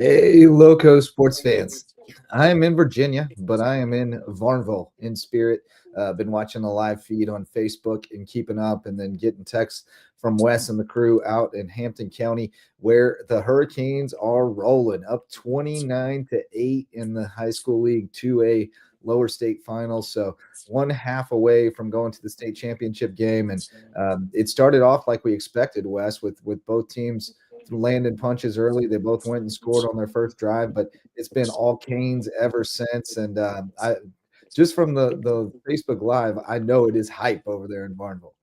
Hey, Lowco sports fans. I am in Virginia, but I am in Varnville in spirit. Been watching the live feed on Facebook and keeping up, and then getting texts from Wes and the crew out in Hampton County, where the Hurricanes are rolling up 29-8 in the high school league 2A lower state finals. So one half away from going to the state championship game, and it started off like we expected, Wes, with both teams landed punches early. They both went and scored on their first drive, but it's been all Canes ever since. And I just from the Facebook Live, I know it is hype over there in Varnville.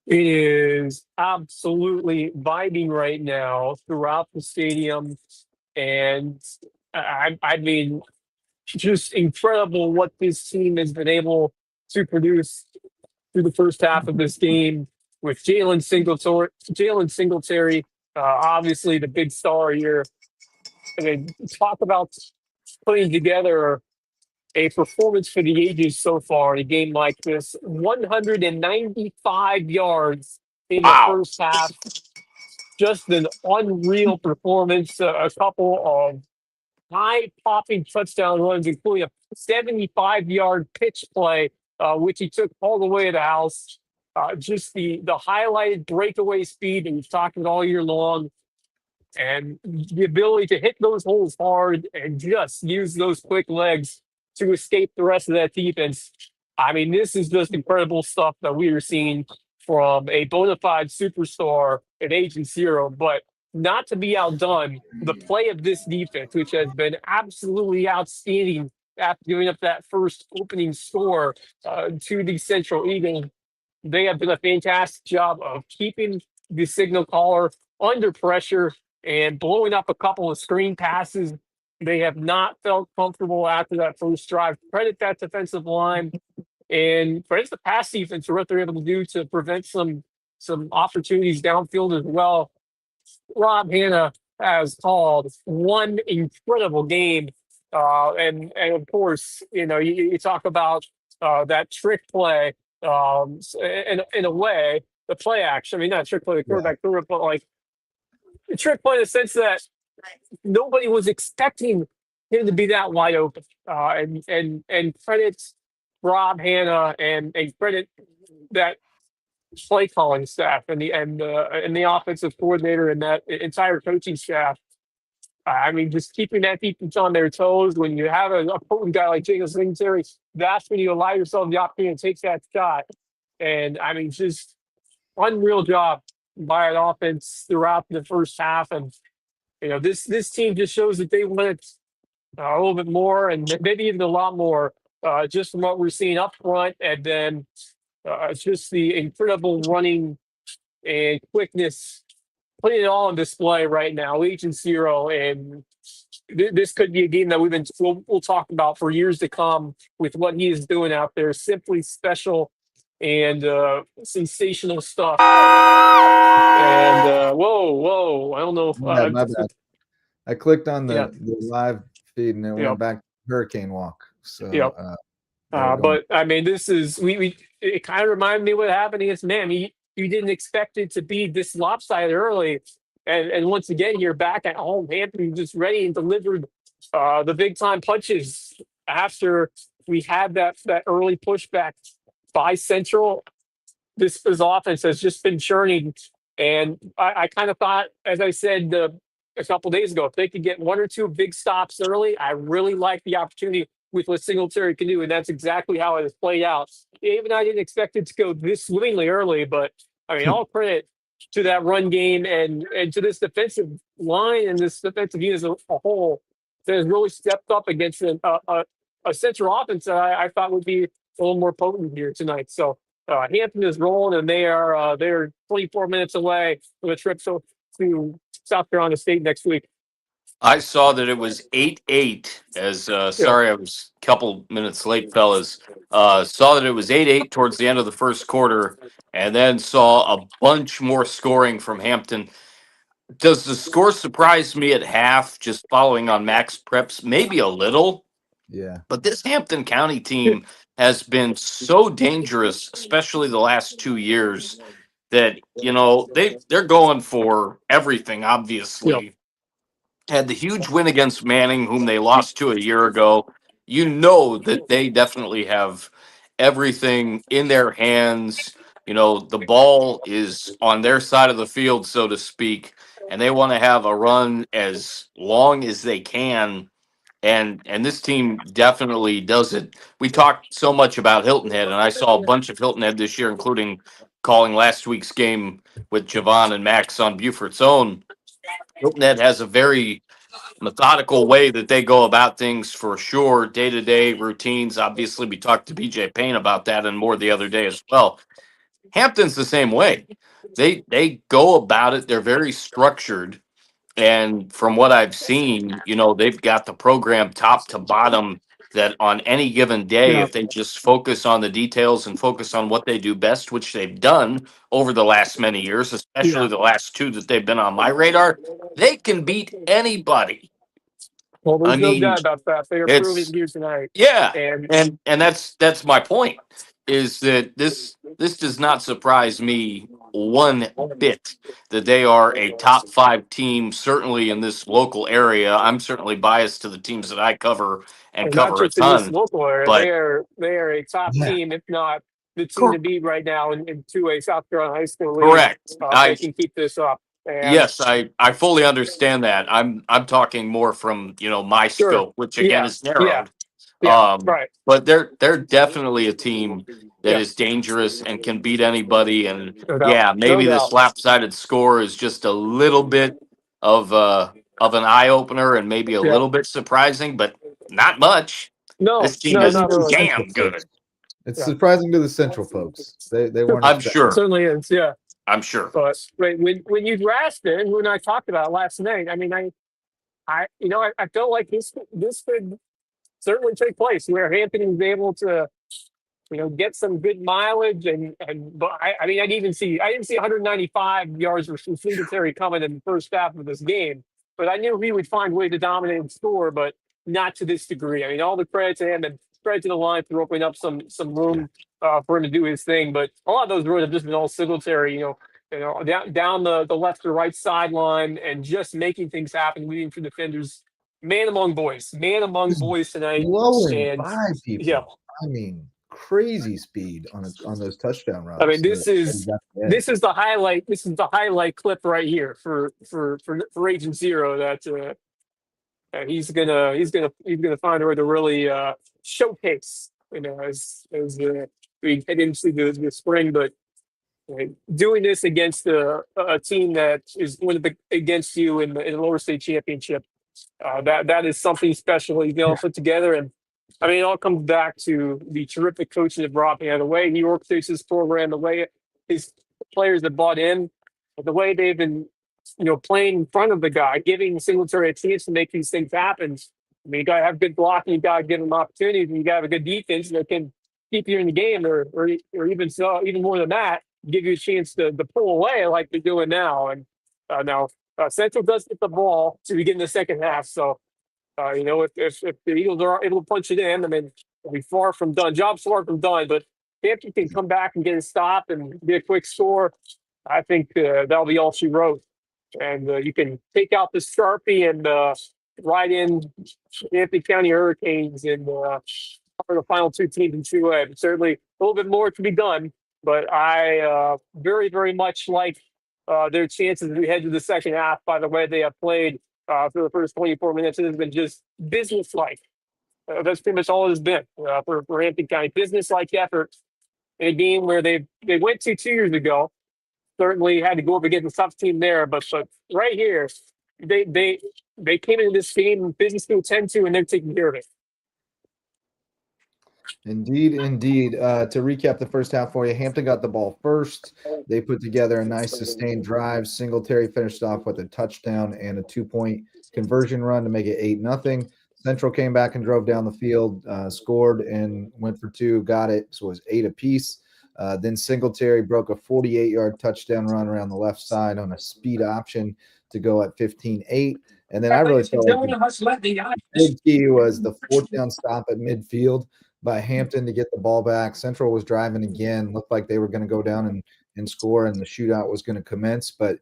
It is absolutely vibing right now throughout the stadium. And I mean, just incredible what this team has been able to produce through the first half of this game with Jalen Singletary, obviously the big star here. I mean, talk about putting together a performance for the ages so far in a game like this. 195 yards in the Wow. first half. Just an unreal performance. A couple of high popping touchdown runs, including a 75-yard pitch play, which he took all the way to the house. Just the highlighted breakaway speed that we've talked about all year long, and the ability to hit those holes hard and just use those quick legs to escape the rest of that defense. I mean, this is just incredible stuff that we are seeing from a bona fide superstar at Agent Zero, but not to be outdone, the play of this defense, which has been absolutely outstanding after giving up that first opening score to the Central Eagles. They have done a fantastic job of keeping the signal caller under pressure and blowing up a couple of screen passes. They have not felt comfortable after that first drive. Credit that defensive line and credit the pass defense for what they're able to do to prevent some opportunities downfield as well. Rob Hanna has called one incredible game. And of course, you talk about that trick play. In a way, the play action. I mean, not trick play, the quarterback threw it, but like the trick play in the sense that nobody was expecting him to be that wide open. And credit Rob Hanna and credit that play calling staff and the offensive coordinator and that entire coaching staff. I mean, just keeping that defense on their toes. When you have a potent guy like Jalen Singletary, that's when you allow yourself the opportunity to take that shot. And I mean, just unreal job by an offense throughout the first half. And this team just shows that they want it a little bit more, and maybe even a lot more, just from what we're seeing up front, and then just the incredible running and quickness, putting it all on display right now. Agent Zero, and this could be a game that we'll talk about for years to come with what he is doing out there. Simply special and sensational stuff. And whoa! I don't know. My bad. I clicked on the live feed and it Yep. went back to Hurricane Walk. So, Yep. But I mean, this is it kind of reminded me what happened against Miami. You didn't expect it to be this lopsided early, and once again here back at home, Hampton just ready and delivered the big time punches after we had that early pushback by Central. This offense has just been churning, and I kind of thought, as I said a couple days ago, if they could get one or two big stops early, I really like the opportunity with what Singletary can do, and that's exactly how it has played out. Even I didn't expect it to go this swimmingly early, but I mean, all credit to that run game and to this defensive line and this defensive unit as a whole that has really stepped up against a Central offense that I thought would be a little more potent here tonight. So Hampton is rolling, and they're 24 minutes away from a trip to South Carolina State next week. I saw that it was 8-8 as sorry, I was a couple minutes late, fellas. Saw that it was 8-8 towards the end of the first quarter, and then saw a bunch more scoring from Hampton. Does the score surprise me at half, just following on Max Preps? Maybe a little. Yeah. But this Hampton County team has been so dangerous, especially the last 2 years, that they're going for everything, obviously. had the huge win against Manning, whom they lost to a year ago. You know that they definitely have everything in their hands. The ball is on their side of the field, so to speak, and they want to have a run as long as they can. And this team definitely does it. We talked so much about Hilton Head, and I saw a bunch of Hilton Head this year, including calling last week's game with Javon and Max on Beaufort's own. Hilton Head has a very methodical way that they go about things for sure. Day-to-day routines. Obviously, we talked to BJ Payne about that and more the other day as well. Hampton's the same way. They go about it. They're very structured. And from what I've seen, they've got the program top to bottom that on any given day, Yeah. if they just focus on the details and focus on what they do best, which they've done over the last many years, especially Yeah. the last two that they've been on my radar, they can beat anybody. Well, I there's no mean, doubt about that. They are proving it's here tonight. yeah, And and that's my point is that this does not surprise me one bit that they are a top 5 team certainly in this local area. I'm certainly biased to the teams that I cover and not cover a just in this ton, local area, but they are a top Yeah. team, if not the team to cor- beat right now in 2A South Carolina High School League. correct. If they can keep this up. And Yes, I fully understand that. I'm talking more from, my sure, scope, which again yeah, is yeah, narrowed. yeah, right, But they're definitely a team that yeah, is dangerous and can beat anybody. And no doubt, yeah, no maybe the doubt. slap-sided score is just a little bit of an eye opener and maybe a Yeah, little bit surprising, but not much. no, This team no, is not Surprising to the really. Central damn good. folks. It's Yeah, surprising to the Central folks. They weren't I'm expecting. it sure. certainly is. Yeah, I'm sure. but right, when you grasped it, and when I talked about it last night, I mean, I felt like this could certainly take place where Hampton is able to get some good mileage but I mean I didn't see 195 yards from Singletary coming in the first half of this game, but I knew he would find a way to dominate and score, but not to this degree. I mean, all the credit to him and credit to the line for opening up some room for him to do his thing. But a lot of those runs have just been all Singletary, down the left or right sideline and just making things happen, leading for defenders, man among Just boys tonight, blowing and by yeah. people. I mean, crazy speed on those touchdown I mean, runs. this That he is got at the end. this is the highlight. This is the highlight clip right here for Agent Zero. That he's gonna find a way to really showcase. As we head into the spring, but doing this against a team that is going to be against you in the lower state championship, that is something special he's going to put together. And I mean, it all comes back to the terrific coaching that brought me. The way he orchestrates his program, the way his players that bought in, the way they've been, playing in front of the guy, giving Singletary a chance to make these things happen. I mean, you got to have good blocking, you got to give them opportunities, and you got to have a good defense that can keep you in the game, or even more than that, give you a chance to pull away like they're doing now. And now Central does get the ball to begin the second half, so. If the Eagles are able to punch it in, I mean, it'll be far from done. Job's far from done, but if you can come back and get a stop and get a quick score, I think that'll be all she wrote. And you can take out the Sharpie and ride in Hampton County Hurricanes and are the final two teams in 2A. But certainly a little bit more to be done, but I very, very much like their chances as we head to the second half by the way they have played for the first 24 minutes. It has been just business-like. That's pretty much all it has been for Hampton County. Business-like effort in a game where they went to 2 years ago. Certainly had to go up against a tough team there, but right here, they came into this game business to attend to, and they're taking care of it. Indeed, indeed. To recap the first half for you, Hampton got the ball first. They put together a nice sustained drive. Singletary finished off with a touchdown and a 2-point conversion run to make it 8-0. Central came back and drove down the field, scored and went for 2, got it. So it was 8 apiece. Then Singletary broke a 48-yard touchdown run around the left side on a speed option to go at 15-8. And then I really felt like the big key was the 4th down stop at midfield by Hampton to get the ball back. Central was driving again. Looked like they were going to go down and score, and the shootout was going to commence. But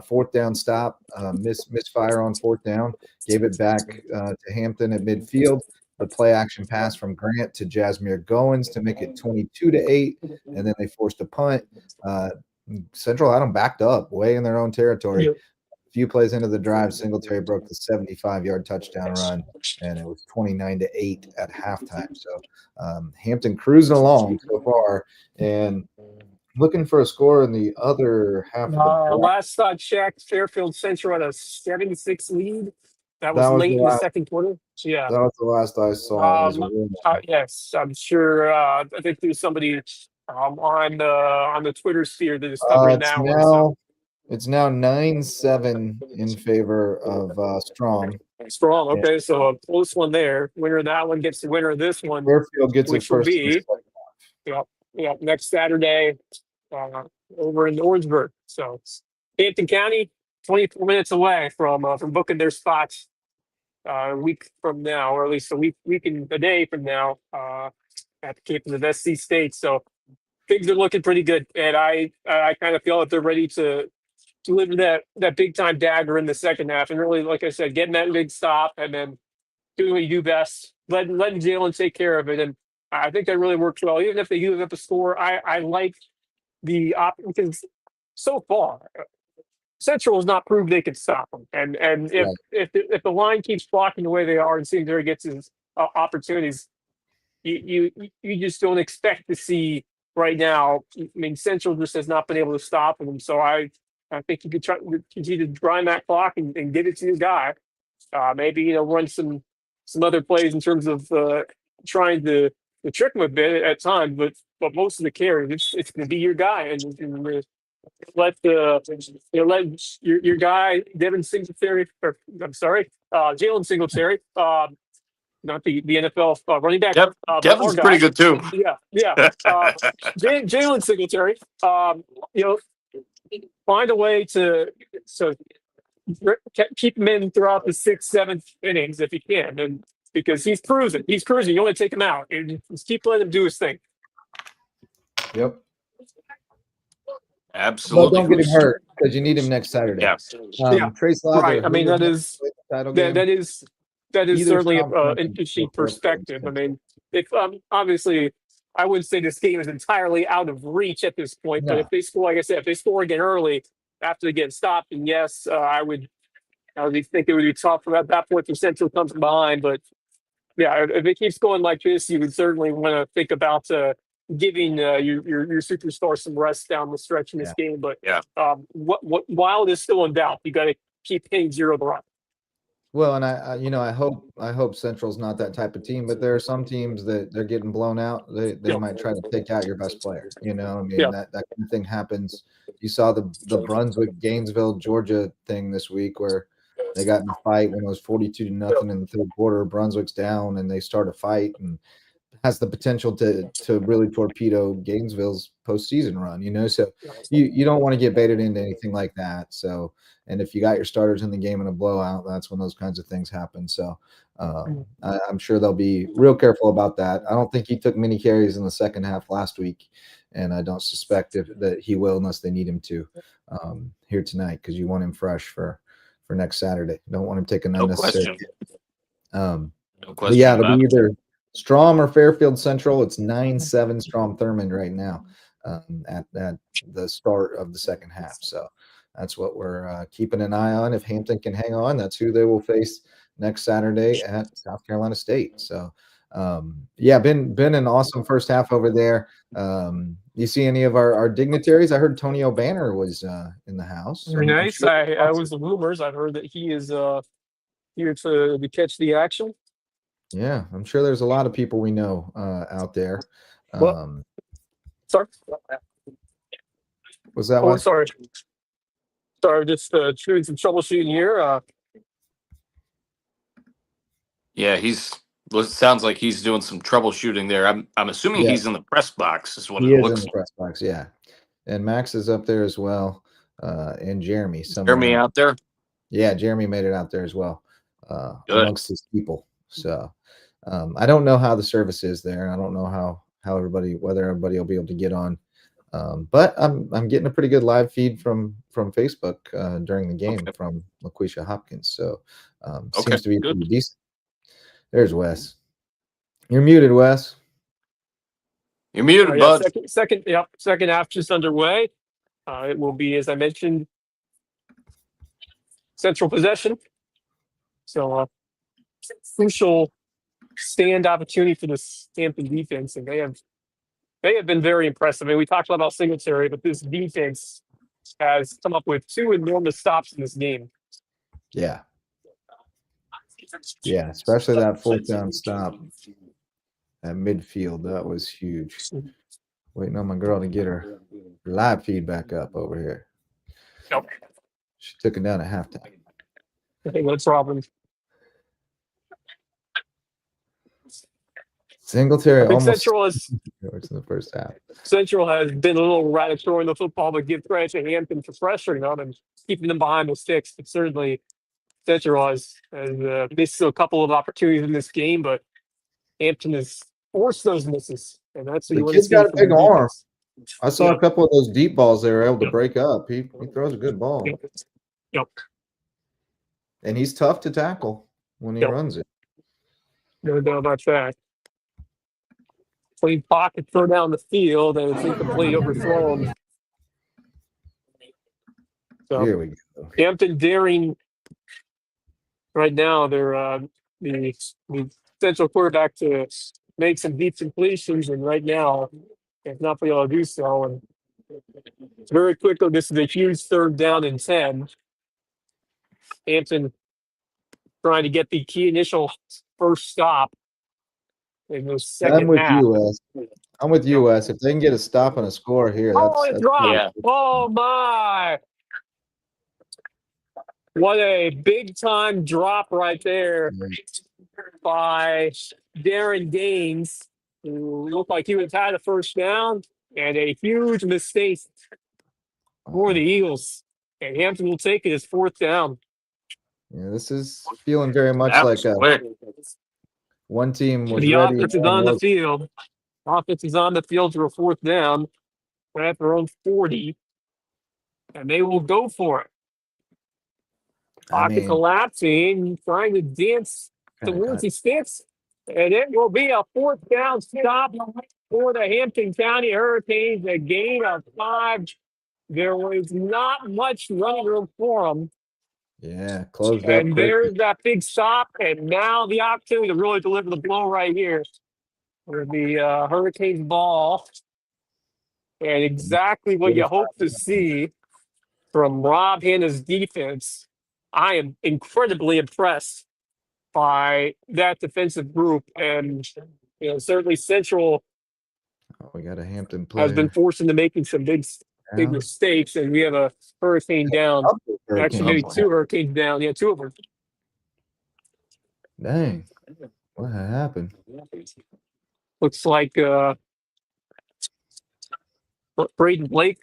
fourth down stop, misfire on fourth down, gave it back to Hampton at midfield. The play action pass from Grant to Jasmine Goins to make it 22-8, and then they forced a punt. Central had them backed up way in their own territory. A few plays into the drive, Singletary broke the 75-yard touchdown run, and it was 29-8 at halftime. So Hampton cruising along so far, and looking for a score in the other half of the drive. Last check, Fairfield Central had a 76 lead. That was late in the second quarter. So, yeah, that was the last I saw. Yes, I'm sure. I think there's somebody on the Twitter sphere that is covering that one. So. It's now 9-7 in favor of Strong. Strong, okay, yeah. So a close one there. Winner of that one gets the winner of this one. Fairfield gets which will be next Saturday over in Orangeburg. So Hampton County, 24 minutes away from booking their spots a week from now, or at least a day from now at the campus of SC State. So things are looking pretty good, and I kind of feel that they're ready to deliver that big time dagger in the second half, and really, like I said, getting that big stop and then doing what you do best, letting Jalen take care of it. And I think that really works well. Even if they give up a score, I like the because so far Central has not proved they can stop them. And if the line keeps blocking the way they are and Singletary gets his opportunities, you just don't expect to see right now. I mean, Central just has not been able to stop them. So I think you could try to continue to grind that clock and get it to your guy. Maybe run some other plays in terms of trying to trick him a bit at times, but most of the carries it's going to be your guy, and let your guy Devin Singletary, or I'm sorry, Jalen Singletary, not the NFL running back. Yep, Devin's pretty good too. Yeah. Jalen Singletary, find a way to keep him in throughout the 6th, 7th innings if you can, and because he's cruising. You want to take him out and just keep letting him do his thing. Yep. Absolutely. But don't get him hurt because you need him next Saturday. Yeah. Trace Logger, right. I mean, that is certainly an interesting perspective. I mean, if obviously, I wouldn't say this game is entirely out of reach at this point, but if they score, like I said, if they score again early after they get stopped, then yes, I would think it would be tough at that point for Central comes behind. But yeah, if it keeps going like this, you would certainly want to think about giving your superstar some rest down the stretch in this game. But while it is still in doubt, you got to keep hitting 0 to run. Well, and I hope Central's not that type of team, but there are some teams that they're getting blown out. They might try to take out your best player. That kind of thing happens. You saw the Brunswick Gainesville Georgia thing this week where they got in a fight when it was 42-0 in the third quarter. Brunswick's down and they start a fight and has the potential to really torpedo Gainesville's postseason run. So you don't want to get baited into anything like that. So, and if you got your starters in the game in a blowout, that's when those kinds of things happen. So I'm sure they'll be real careful about that. I don't think he took many carries in the second half last week, and I don't suspect that he will unless they need him to here tonight, because you want him fresh for next Saturday. You don't want him taking unnecessary. No question. Yeah, it'll be either Strom or Fairfield Central. It's 9-7 Strom Thurmond right now at the start of the second half. So that's what we're keeping an eye on. If Hampton can hang on, that's who they will face next Saturday at South Carolina State. So been an awesome first half over there. You see any of our dignitaries? I heard Tony O'Banner was in the house. Very nice. Sure I was the rumors. I've heard that he is here to catch the action. Yeah, I'm sure there's a lot of people we know out there. Sorry. Was that one? Sorry, just doing some troubleshooting here. Yeah, sounds like he's doing some troubleshooting there. I'm assuming he's in the press box is what it looks like. He is in the press box, yeah. And Max is up there as well, and Jeremy. Jeremy out there? Yeah, Jeremy made it out there as well, amongst his people. So I don't know how the service is there. I don't know whether everybody will be able to get on But I'm getting a pretty good live feed from Facebook during the game Okay. from LaQuisha Hopkins. So Okay, seems to be good. pretty decent. There's Wes. You're muted, Wes. You're muted, Yeah, bud. second half just underway. It will be, as I mentioned, central possession. So crucial stand opportunity for this Hampton defense, and they have been very impressive. I mean, we talked about Singletary, but this defense has come up with 2 enormous stops in this game. Yeah. Yeah, especially that 4th down stop at midfield. That was huge. Waiting on my girl to get her live feedback up over here. Nope. She took it down at halftime. Okay, no problem. Singletary I think almost Central has in the first half. been a little erratic throwing the football, but give credit to Hampton for pressuring them and keeping them behind the sticks. But certainly Central has missed a couple of opportunities in this game, but Hampton has forced those misses, and that's what The you want to kid's see got a from the big arm. defense. I saw a couple of those deep balls they were able to Yep. break up. He throws a good ball. Yep. And he's tough to tackle when he Yep. runs it. No doubt about that. Clean pocket, throw down the field, and it's incomplete, overthrown. So Here we go. Hampton daring right now. They're the Central quarterback to make some deep completions, and right now, if not be able to do so, and very quickly, this is a huge 3rd down and 10. Hampton trying to get the key initial first stop in the I'm second with half. you, Wes. I'm with you, Wes. If they can get a stop and a score here, Oh, that's it dropped. Yeah. Oh, my. What a big time drop right there by Darren Gaines, who looked like he would have had a first down, and a huge mistake for the Eagles. And Hampton will take it as 4th down. Yeah, this is feeling very much That like was quick. one team was The ready. offense is on the field. Offense is on the field for a 4th down. Right at their own 40. And they will go for it. Pocket collapsing, trying to dance towards the sticks. And it will be a 4th down stop for the Hampton County Hurricanes. A gain of 5. There was not much running room for them. Yeah, closed up. And there's that big stop. And now the opportunity to really deliver the blow right here. For the Hurricanes ball. And exactly what you hope to see from Rob Hanna's defense. I am incredibly impressed by that defensive group. And certainly Central We got a Hampton player. has been forced into making some big mistakes. And we have a Hurricane down. Actually, maybe 2 Hurricanes down. Yeah, 2 of them. Dang. What happened? Looks like Braden Blake.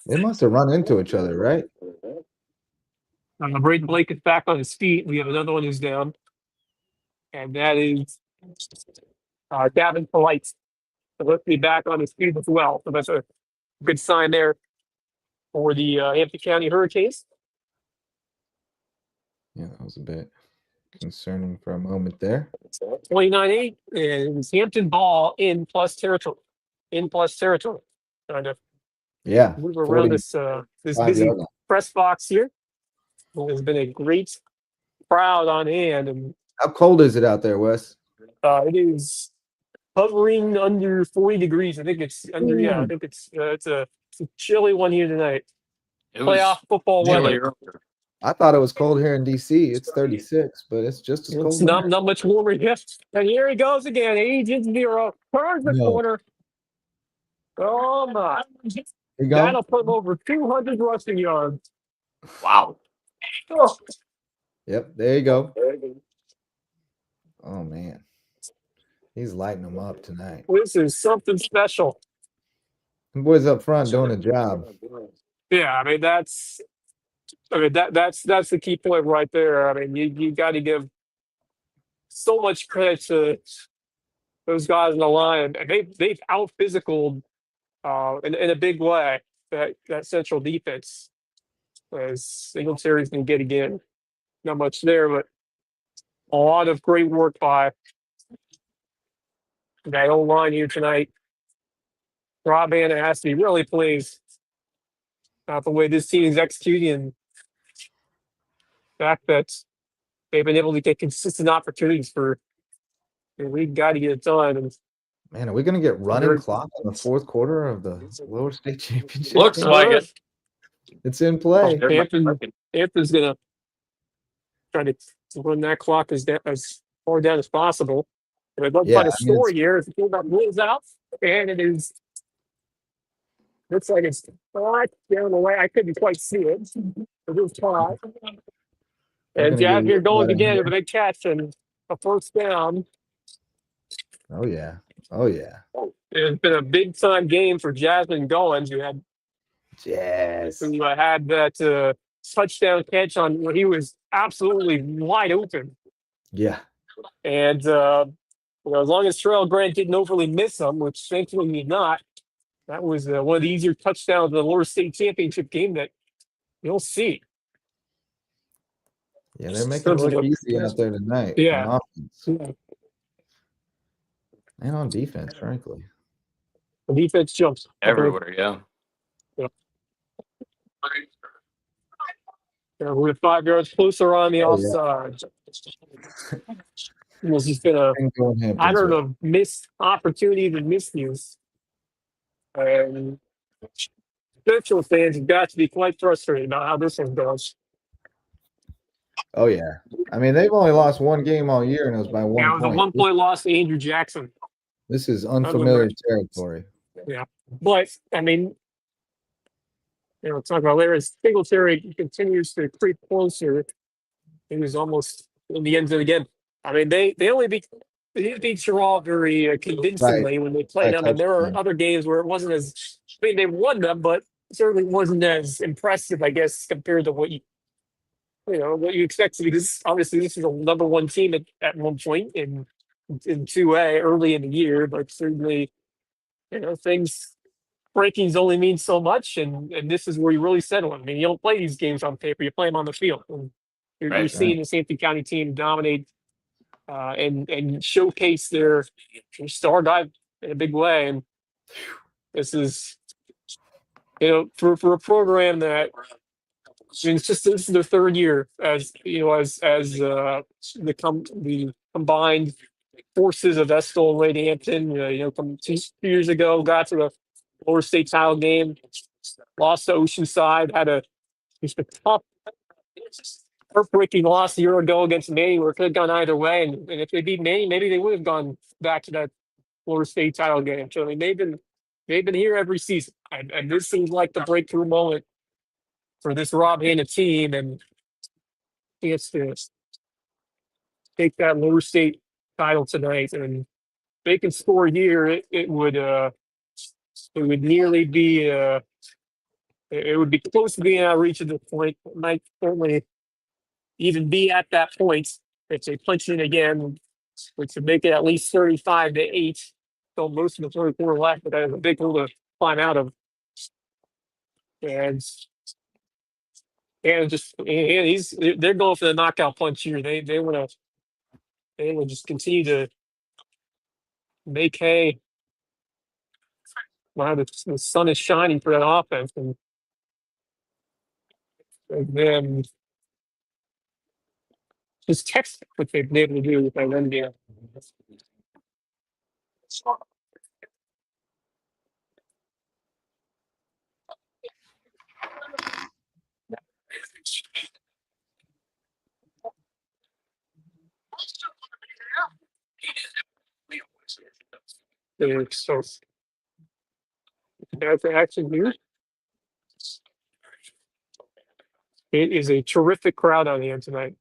They must have run into each other, right? Braden Blake is back on his feet. We have another one who's down. And that is Gavin Polite. So let's be back on his feet as well. So that's a good sign there for the Hampton County Hurricanes. Yeah, that was a bit concerning for a moment there. 29-8 is Hampton ball in plus territory. Trying to move around this busy press box here. There's been a great crowd on hand. And how cold is it out there, Wes? It is hovering under 40 degrees. I think it's under. Yeah, I think it's a chilly one here tonight. Playoff football weather. I thought it was cold here in DC. It's 36, but it's just as cold. It's not much warmer yet. And here he goes again. Agent Zero turns the corner. Oh my! That'll put him over 200 rushing yards. Wow. Oh. Yep, there you go. Oh man, he's lighting them up tonight. This is something special. The boys up front doing a job. Yeah, I mean that's the key point right there. I mean you got to give so much credit to those guys in the line. They've out physicaled in a big way. That central defense, as Singletary's going to get again. Not much there, but a lot of great work by that old line here tonight. Rob Hanna has to be really pleased about the way this team is executing. The fact that they've been able to get consistent opportunities for. We got to get it done. And Man, are we going to get running clock in the fourth quarter of the lower state championship? Looks game? like it. It's in play. Hampton's going to try to run that clock as far down as possible. And I'd love to find a story here. If you about rules out, and it is. Looks like it's right down the way. I couldn't quite see it. It is hot. And Jasmine going again with a big catch and a first down. Oh, yeah. Oh, yeah. It's been a big time game for Jasmine Goins, who had that touchdown catch on where he was absolutely wide open. Yeah. And as long as Terrell Grant didn't overly miss him, which thankfully he did not, that was one of the easier touchdowns of the lower state championship game that you'll see. Yeah, they're making it look easy out there tonight. Yeah. On offense. And on defense, frankly. The defense jumps everywhere, yeah. We're 5 yards closer on the offside. It's just been a pattern of missed opportunities and miscues. And SCHSL fans have got to be quite frustrated about how this one goes. Oh, yeah. I mean, they've only lost one game all year, and it was by 1 point. Yeah, it was a 1 point loss to Andrew Jackson. This is unfamiliar territory. Yeah. But, I mean, talk about later as Singletary continues to creep closer. He was almost in the end zone again. I mean, they only beat Sherall very convincingly when they played them. And there were other games where it wasn't as. I mean, they won them, but certainly wasn't as impressive, I guess, compared to what you expect to be. Obviously, this is a number one team at one point in 2A early in the year, but certainly, things. Rankings only mean so much, and this is where you really settle them. I mean, you don't play these games on paper; you play them on the field. And you're seeing the Hampton County team dominate and showcase their star guy in a big way. And this is, for a program that this is their third year as the combined forces of Estill and Lady Hampton. 2 years ago, got to the lower state title game, lost to Oceanside, had a tough, heartbreaking loss a year ago against Manny, where it could have gone either way. And if they beat Manny, maybe they would have gone back to that lower state title game. So I mean, they've been here every season, and this seems like the breakthrough moment for this Rob Hanna team, and chance to take that lower state title tonight. And if they can score here, it would nearly be it would be close to being out of reach at the point. It might certainly even be at that point if they punch in again, which would make it at least 35-8. So most of the third quarter left, but that is a big hole to climb out of. And they're going for the knockout punch here. They want to just continue to make hay. Wow, the sun is shining for that offense, and then just text what they've been able to do with that run game. So that's action here. It is a terrific crowd on the end tonight.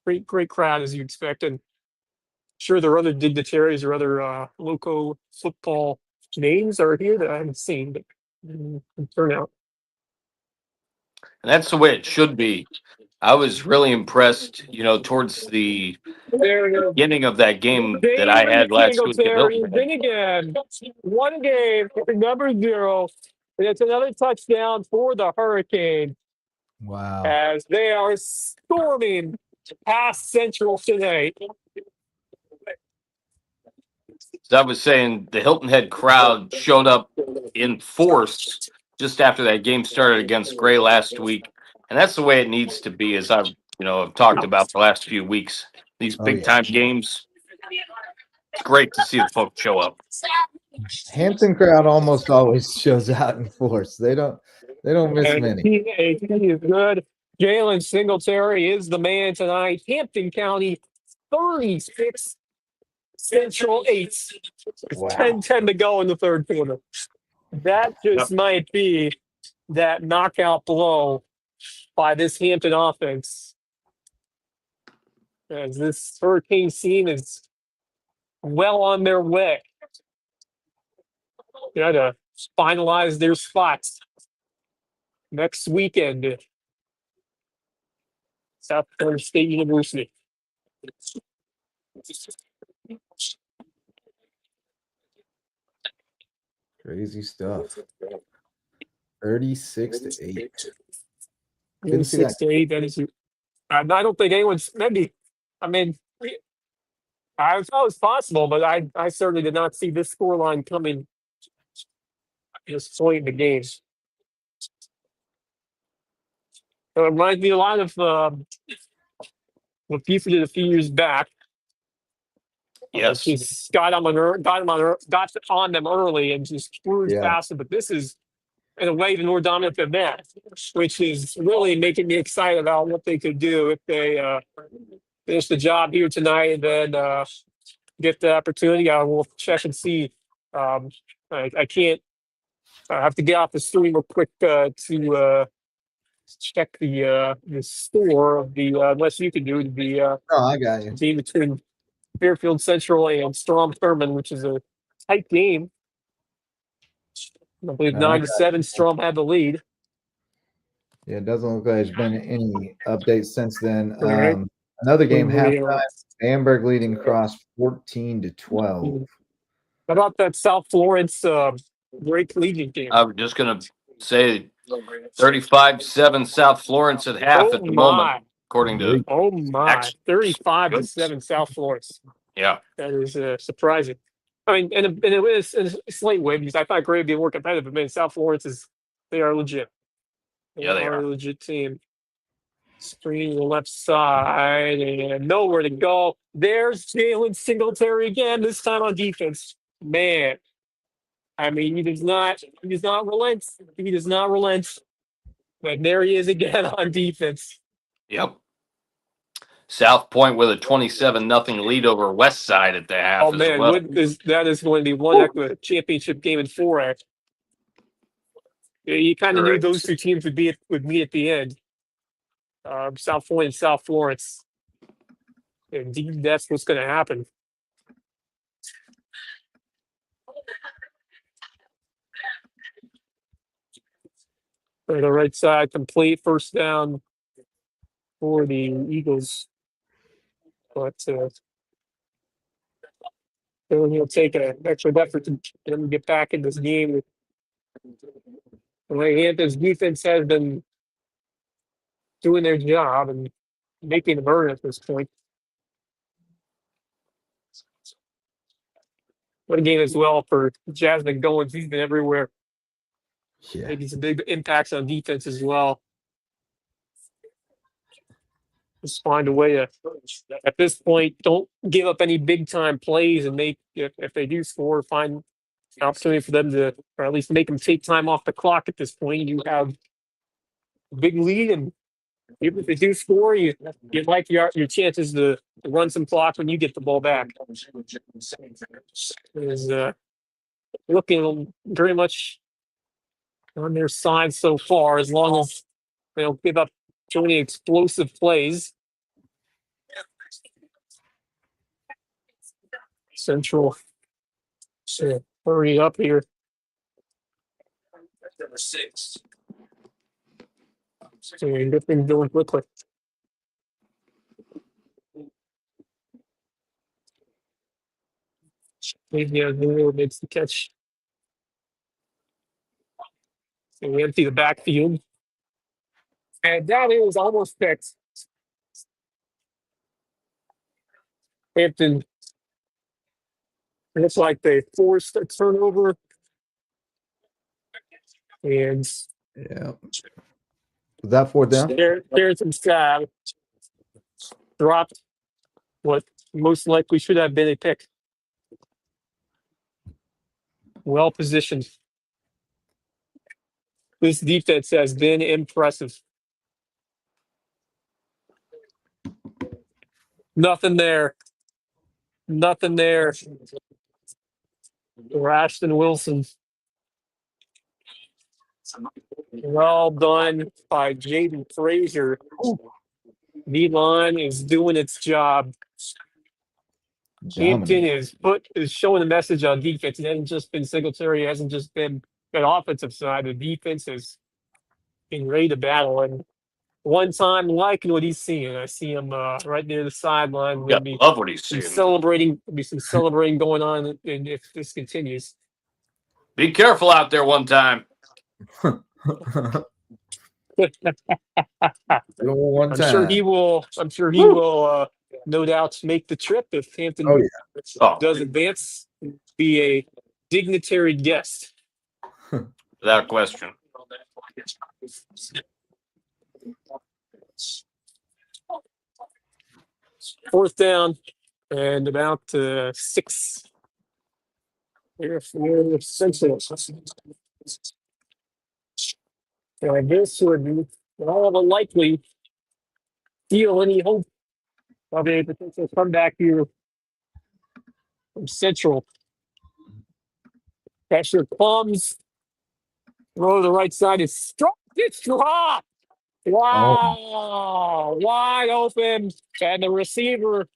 Great crowd as you expect. And sure, there are other dignitaries or other Lowco football names are here that I haven't seen, but turn out. And that's the way it should be. I was really impressed, towards the There it is. beginning of that game that I Jalen had last week at Singletary Hilton. then again. One game, number 0. And it's another touchdown for the Hurricanes Wow. as they are storming past Central tonight. As I was saying, the Hilton Head crowd showed up in force just after that game started against Gray last week. And that's the way it needs to be, as I've talked about the last few weeks. These Oh, big time games, it's great to see the folks show up. Hampton crowd almost always shows out in force. They don't miss And many. he is good. Jalen Singletary is the man tonight. Hampton County 36, Central 8. Wow. 10-10 to go in the third quarter. That just might be that knockout blow by this Hampton offense. As this Hurricane team is well on their way. To finalize their spots next weekend. South Florida State University. Crazy stuff. 36-8. 36-8. That is. I don't think anyone's maybe. I mean, I thought it was possible, but I certainly did not see this scoreline coming this point in the game. It reminds me a lot of what FIFA did a few years back. Yes. Just got on them early and just cruised past it. But this is, in a way, even more dominant than that, which is really making me excited about what they could do if they finish the job here tonight and then get the opportunity. I will check and see. I can't. I have to get off the stream real quick to check the score of the unless you can do the Oh, I got you. game between Fairfield Central and Strom Thurmond, which is a tight game. I believe 9-7. Strom had the lead. Yeah, it doesn't look like there's been any updates since then. All right. Another game halftime. Bamberg leading Cross 14-12. How about that South Florence Great Collegiate game? I'm just going to say 35-7 South Florence at half at the moment, according to. Oh my! 35-7 South Florence. Yeah, that is surprising. I mean, and it was a slight win because I thought Gray would be more competitive, but man, South Florence they are legit. They are a legit team. Screen to the left side and nowhere to go. There's Jalen Singletary again, this time on defense. Man, I mean, he does not relent. He does not relent. But there he is again on defense. Yep. South Point with a 27-0 lead over West Side at the half. Oh man, well. that is going to be one heck of a championship game in 4A. You kind of knew those two teams would meet at the end. South Point and South Florence. Indeed, that's what's going to happen. On the right side, complete first down for the Eagles. But he'll take an extra effort to get back in this game. The way Hampton's defense has been doing their job and making them earn at this point. What a game as well for Jasmine Goins. He's been everywhere. Yeah. Maybe some big impacts on defense as well. Just find a way to, at this point, don't give up any big time plays and if they do score, find an opportunity for them to, or at least make them take time off the clock at this point. You have a big lead, and even if they do score, you like your chances to run some clock when you get the ball back. Is looking very much on their side so far, as long as they don't give up too many explosive plays. Central should hurry up here. Number 6. So get things going quickly. Maybe makes the catch. And we empty the backfield. And that is almost picked. Hampton looks like they forced a turnover. And Yeah. Was that fourth down? there's some stab. Dropped what most likely should have been a pick. Well positioned. This defense has been impressive. Nothing there. Nothing there. Rashton Wilson. Well done by Jaden Frazier. D-line is doing its job. Hampton is showing a message on defense. It hasn't just been Singletary. It hasn't just been that offensive side. The defense has been ready to battle. And one time, liking what he's seeing. I see him right near the sideline. Yeah, love what he's some seeing. celebrating. There'll be some celebrating going on, and if this continues. Be careful out there one time. I'm sure he will. No doubt make the trip if Hampton does advance. Be a dignitary guest. Without question. Fourth down and about 6. Here for Central. And this would be all the likely deal any hope of a potential comeback here from Central. Pressure comes. Throw to the right side is struck. It's dropped. Wow. Wide open. And the receiver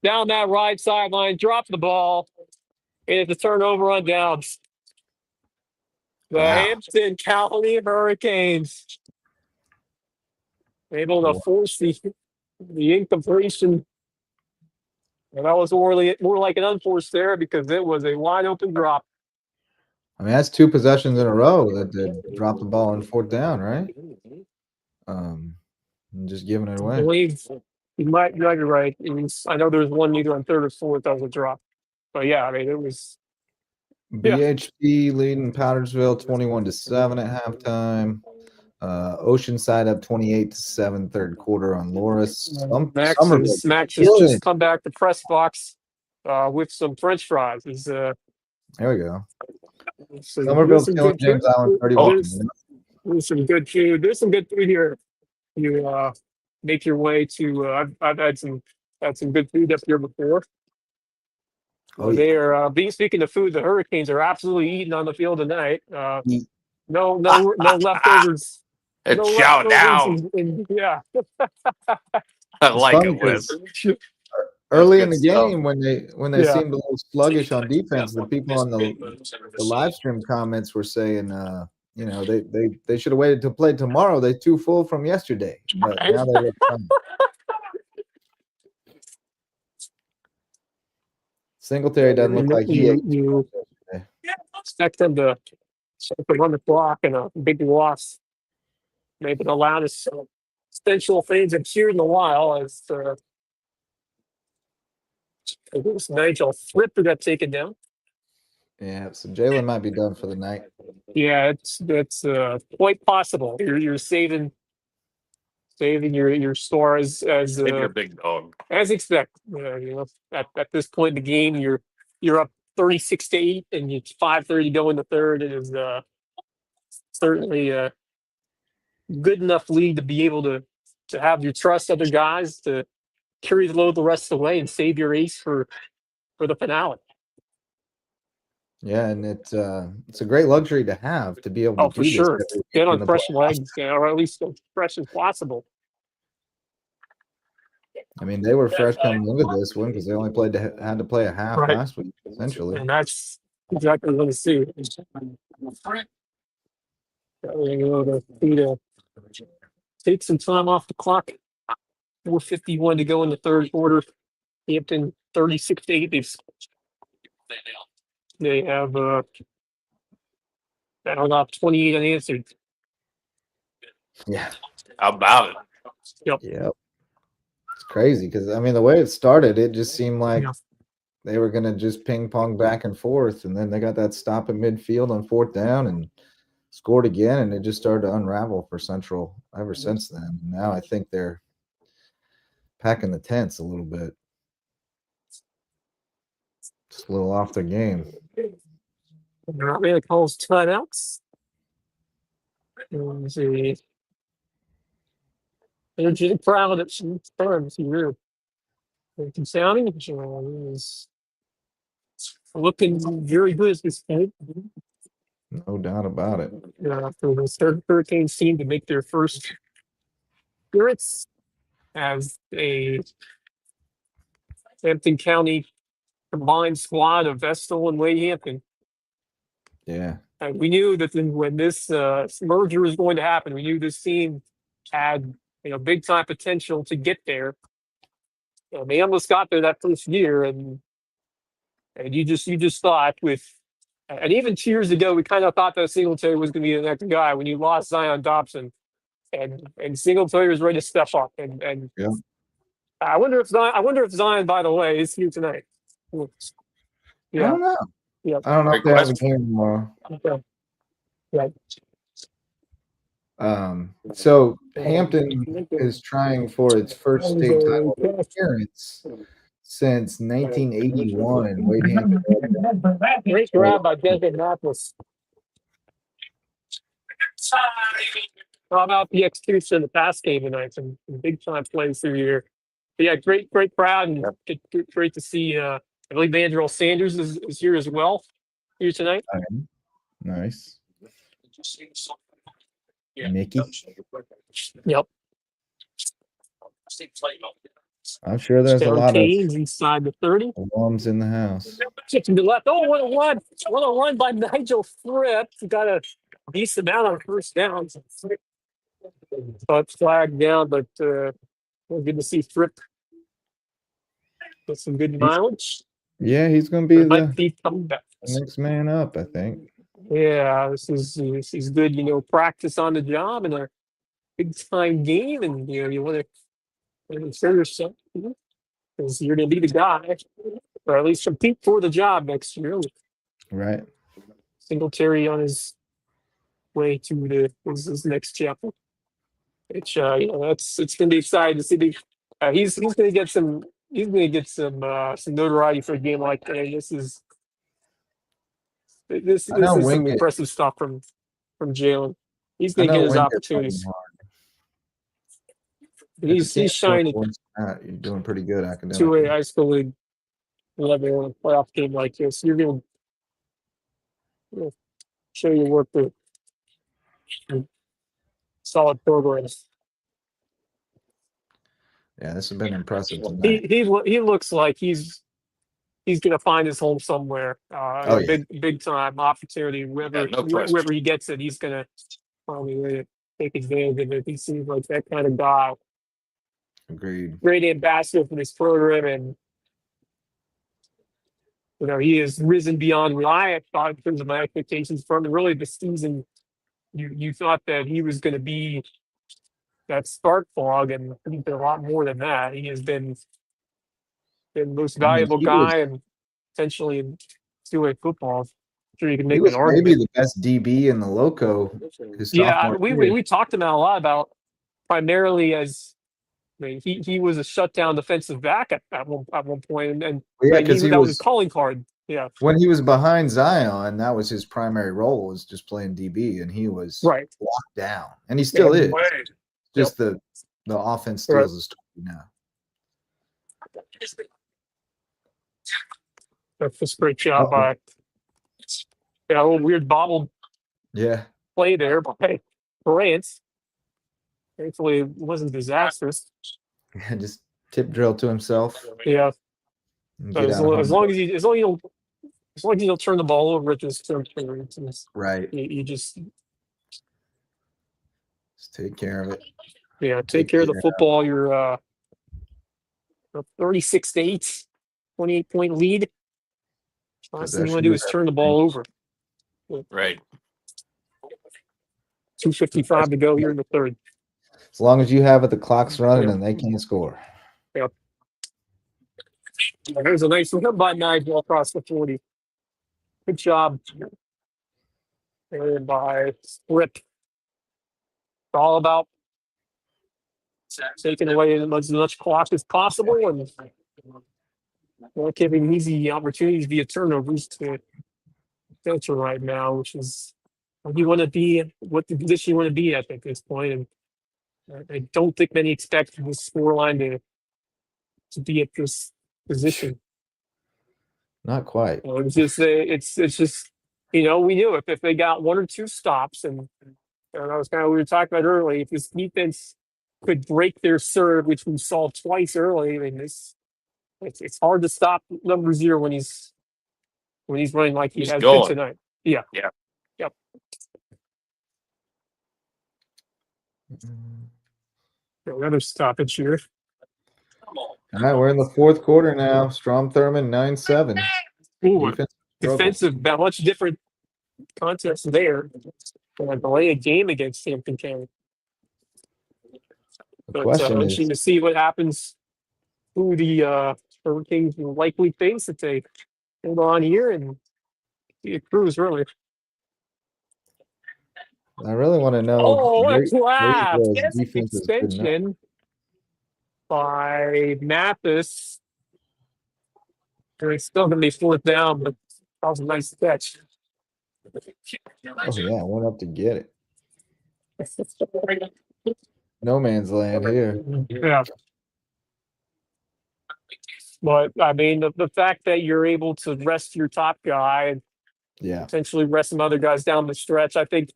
down that right sideline dropped the ball. And it's a turnover on downs. The Hampton County Hurricanes able to force the incompletion. And that was more like an unforced there because it was a wide open drop. I mean, that's 2 possessions in a row that they dropped the ball on fourth down, right? Just giving it away. I believe you might be right. I know there was one either on third or fourth that was a drop. But yeah, I mean, it was. BHP leading Powdersville 21-7 at halftime. Oceanside up 28-7 third quarter on Loris. Max has just come back to press box with some French fries. There we go. Somerville's killing James Island 31. There's some good food. There's some good food here. You make your way to. I've had some good food up here before. They are speaking of food. The Hurricanes are absolutely eating on the field tonight. No leftovers. It's chow down. Yeah. I like it, Wes. Early in the game, when they seemed a little sluggish on defense, the people on the live stream comments were saying, they should have waited to play tomorrow. They're too full from yesterday. But now they look fine. Singletary doesn't look like you expect them to run the clock and a big loss. Maybe the loudest essential things I've heard in a while as Nigel Flip who got taken down. Yeah, so Jalen might be done for the night. Yeah, that's quite possible. You're saving your score as your big dog as expected. At this point in the game, you're up 36-8, and it's 5:30 to go in the third. It is certainly a good enough lead to be able to have your trust other guys to carry the load the rest of the way and save your ace for the finale. Yeah, and it's a great luxury to have to be able to for sure. Get on fresh legs, or at least as fresh as possible. I mean, they were fresh coming into this one because they only had to play a half last week, essentially. And that's exactly what I see. Take some time off the clock. 4:51 to go in the third quarter. Hampton 36-8. They've They have I don't know, 28 unanswered. Yeah. How about it? Yep. Yep. It's crazy because I mean the way it started, it just seemed like Yeah. they were gonna just ping pong back and forth, and then they got that stop at midfield on 4th down and scored again, and it just started to unravel for Central ever since then. Now I think they're packing the tents a little bit. Just a little off their game. They're not really calls timeouts. There's a energetic crowd at some times here. Hampton County is looking very good at this point. No doubt about it. For the third Hurricanes team to make their first appearance as a Hampton County combined squad of Vestal and Wade Hampton. Yeah. And we knew that when this merger was going to happen, we knew this team had big time potential to get there. They almost got there that first year, and you just thought with, and even 2 years ago, we kind of thought that Singletary was going to be the next guy when you lost Zion Dobson, and Singletary was ready to step up. And Yeah. I wonder if Zion, by the way, is here tonight. I Yeah. don't know. Yeah. I don't know if Great they have a question. game tomorrow. Okay. Yeah. So Hampton is trying for its first state title appearance since 1981. Wade Hampton. Great grab by Desmond Mathis. How about the execution of the pass game tonight? Some big time plays through here. But yeah, great crowd, and great to see. I believe Andrew Sanders is here as well here tonight. Nice. Mickey. Yep. I'm sure there's a lot of Canes inside the 30. alums in the house. Chicken to the left. Oh, what a run! What a run by Nigel Fripp. He got a decent amount on first down. But flagged down, but good to see Fripp with some good mileage. Yeah, he's going to be Might be coming back. the next man up, I think. Yeah, this is good. Practice on the job and a big time game, and you want to show yourself because you're going to be the guy, or at least compete for the job next year. Right. Singletary on his way to his next chapter. It's it's going to be exciting to see. He's going to get some. He's going to get some notoriety for a game like that. This is some impressive stuff from Jalen. He's going to get his opportunities. He's shining. You're doing pretty good academically. To a high school league level in a playoff game like this, you're going to show your work with solid programs. Yeah, this has been impressive tonight. He looks like he's going to find his home somewhere. Big time opportunity. Wherever he gets it, he's going to probably really take advantage of it. He seems like that kind of guy. Agreed. Great ambassador for this program, and he has risen beyond what I thought in terms of my expectations from him. Really, this season, you thought that he was going to be that spark plug, and he's been a lot more than that. He has been the most valuable guy, and potentially in 2A football. I'm sure you can make an argument. Maybe the best DB in the Loco. We talked about a lot about primarily as. He was a shutdown defensive back at one point, and that was his calling card. Yeah, when he was behind Zion, that was his primary role, was just playing DB, and he was locked down, and he still is. Just the offense steals the story now. That's a great job by a little weird bobbled play there by Bryant. Thankfully, it wasn't disastrous. Yeah, just tip drill to himself. Yeah. As long as you don't turn the ball over at this point, right. You just take care of it. Yeah, take care of the football. You're 36-8, 28-point lead. Last thing you want to do is turn the ball over. Right. 2:55 to go here in the third. As long as you have it, the clock's running and they can't score. Yep. There's a nice hit by Nigel across the 40. Good job. And by Rip. It's all about taking away as much clock as possible and not giving easy opportunities via turnovers to Filter right now, which is what you want to be, what the position you want to be at this point. And I don't think many expect the scoreline to be at this position. Not quite. It's just we knew if they got one or two stops, and that was kind of what we were talking about early. If this defense could break their serve, which we saw twice early, I mean, it's hard to stop number 0 when he's running like he has been tonight. Yeah. Yeah. Yep. Another stoppage here. All right, we're in the fourth quarter now. Strom Thurmond 9-7. Defensive, much different context there. And delay a game against Hampton County. The question is to see what happens. Who the Hurricanes will likely face if they hold on here and be a cruise really. I really want to know. Oh, a grab! Yes, defense extension by Mathis. It's still going to be 4th down, but that was a nice catch. Oh, yeah, I went up to get it. No man's land here. Yeah. But, I mean, the fact that you're able to rest your top guy and potentially rest some other guys down the stretch, I think,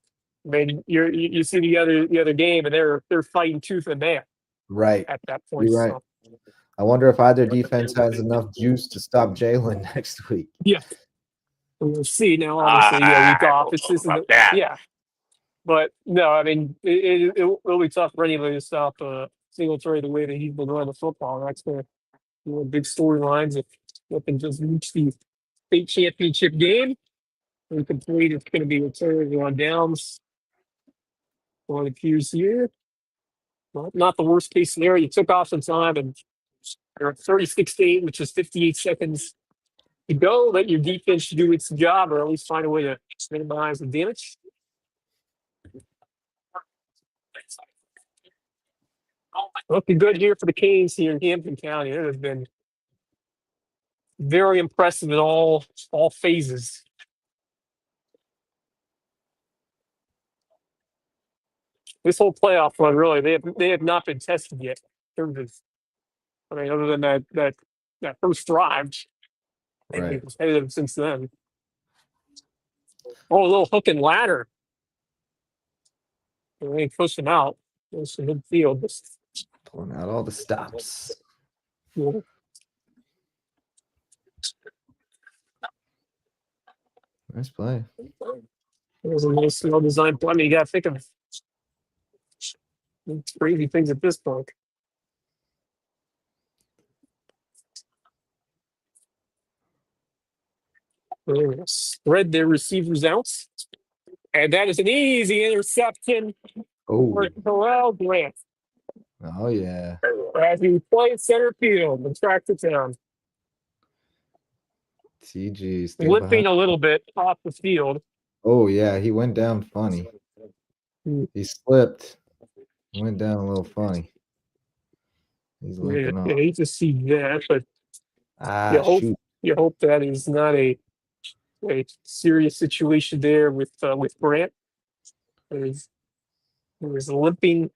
I mean, you see the other game, and they're fighting tooth and nail. Right. At that point. You're right. So. I wonder if either defense has enough juice to stop Jalen next week. Yeah. We'll see. Now, obviously, week off. It's just yeah. But no, I mean, it'll be tough for anybody to stop Singletary the way that he's been running the football. That's the big storylines. If they can just reach the state championship game and complete, it's going to be returns on downs. Well, it appears here. Well, not the worst case scenario. You took off some time and you're at 36-8, which is 58 seconds to go. Let your defense do its job, or at least find a way to minimize the damage. Looking good here for the Canes here in Hampton County. It has been very impressive in all phases. This whole playoff run, really, they have not been tested yet. In terms of, I mean, other than that first drive, they've been competitive since then. Oh, a little hook and ladder. They push them out. There's some midfield. Pulling out all the stops. Yeah. Nice play. There's a nice well-designed play. I mean, you got to think of crazy things at this point. Spread their receivers out. And that is an easy interception for Terrell Grant. Oh, yeah. As he played center field and tracked it down. TG limping a little bit off the field. Oh, yeah. He went down funny. He slipped. Went down a little funny. He's limping off. I hate to see that, but you hope that is not a serious situation there with Grant. He was limping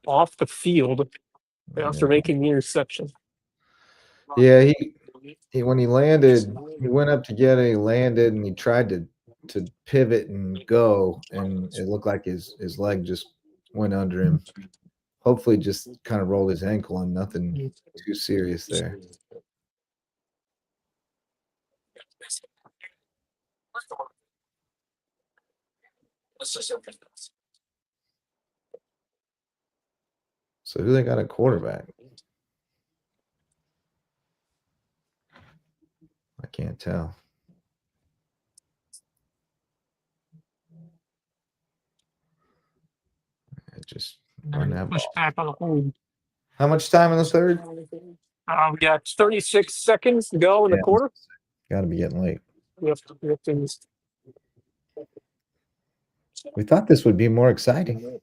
off the field after making the interception. Yeah, he when he landed, he went up to get it, he landed, and he tried to pivot and go, and it looked like his leg just went under him. Hopefully just kind of rolled his ankle and nothing too serious there. So who they got a quarterback? I can't tell. just run that Push ball. back on the hold. How much time in the third? We got 36 seconds to go in the quarter. Got to be getting late. We have to We thought this would be more exciting.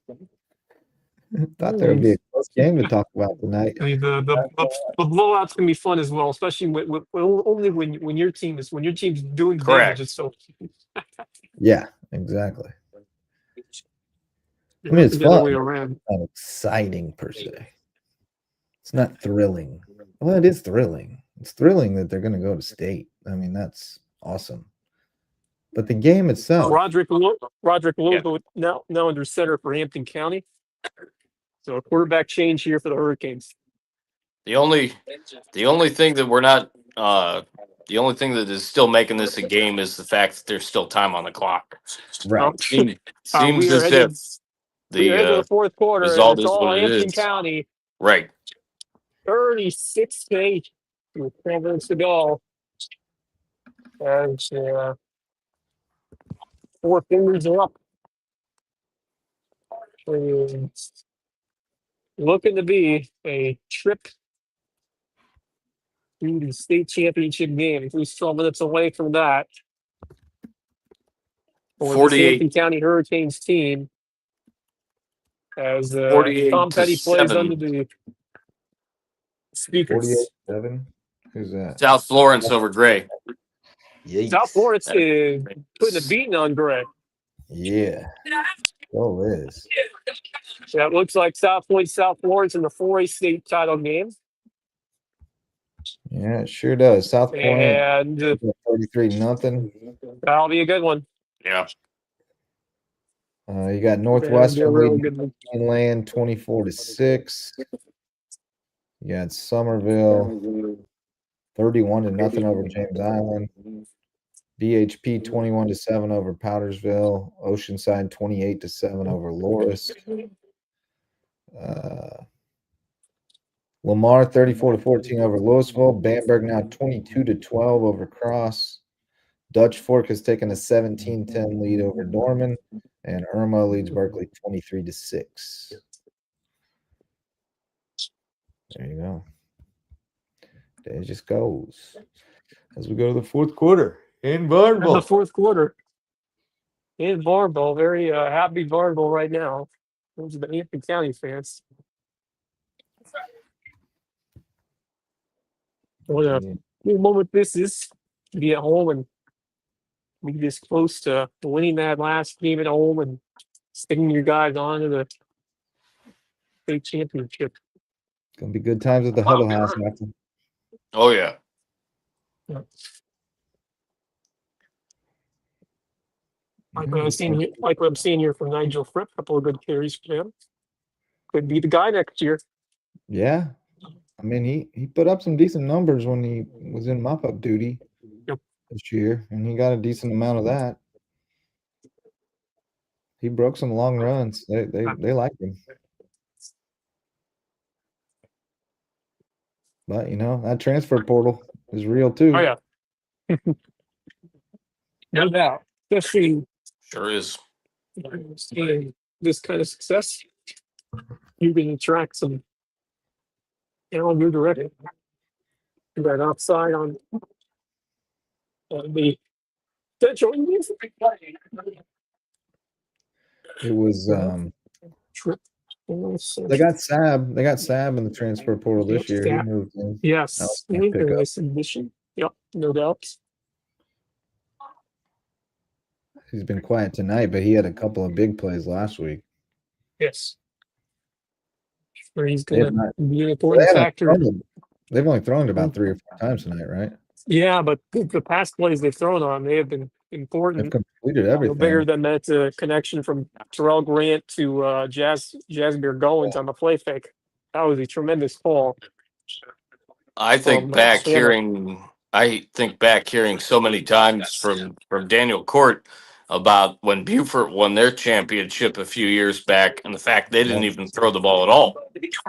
Thought there would be a close game to talk about tonight. I mean, the blowout's gonna be fun as well, especially only when your team's doing Correct. damage. So Yeah, exactly. I mean, it's the other fun. way around. Not exciting per se. It's not thrilling. Well, it is thrilling. It's thrilling that they're going to go to state. I mean, that's awesome. But the game itself. Roderick Lowco now under center for Hampton County. So a quarterback change here for the Hurricanes. The only thing that we're not the only thing that is still making this a game is the fact that there's still time on the clock. Right. Seems We are as headed- if we are into the the fourth quarter. And result it's is all what it Hampton is. County, right. 36-8 with 12 minutes to go. And 4 fingers are up. And looking to be a trip to the state championship game. We're 12 minutes away from that. For the 48 Hampton County Hurricanes team, as 48 Tom to Petty plays 7. under the speakers. 48-7. Who's that? South Florence over Gray. South Florence is putting a beating on Gray. Yeah. Oh, it is. Yeah, it looks like South Florence in the 4A state title game. Yeah, it sure does. South Point, And 33-0. that'll be a good one. Yeah. You got That'll be a Northwestern real leading good one. Land 24-6. You got Somerville 31-0 over James Island. BHP 21-7 over Powdersville. Oceanside 28-7 over Loris. Lamar 34-14 over Louisville. Bamberg now 22-12 over Cross. Dutch Fork has taken a 17-10 lead over Norman, and Irma leads Berkeley 23-6. There you go. There it just goes as we go to the fourth quarter in Varnville. The fourth quarter in Varnville. Very happy Varnville right now. Those are the Hampton County fans. What a good moment this is to be at home and be this close to winning that last game at home and sticking your guys on to the state championship. It's gonna be good times at the Huddle House after. Oh yeah. Like what I'm seeing here from Nigel Fripp, a couple of good carries for him. Could be the guy next year. Yeah, I mean he put up some decent numbers when he was in mop-up duty this year, and he got a decent amount of that. He broke some long runs. They like him. But you know, that transfer portal is real too. Oh yeah. No doubt. Especially Sure is. seeing this kind of success, you can attract some new direction. That outside on the potential. It was Trip. they got Sab in the transfer portal this year. He moved in. Yes, nice addition. Yep, no doubt. He's been quiet tonight, but he had a couple of big plays last week. Yes. Where he's going to be an important factor. They've only thrown it about 3 or 4 times tonight, right? Yeah, but the past plays they've thrown on, they have been important. They've completed everything. No bigger than that connection from Terrell Grant to Jasmine Goins on the play fake. That was a tremendous call. I think back hearing so many times from Daniel Court about when Beaufort won their championship a few years back, and the fact they didn't even throw the ball at all.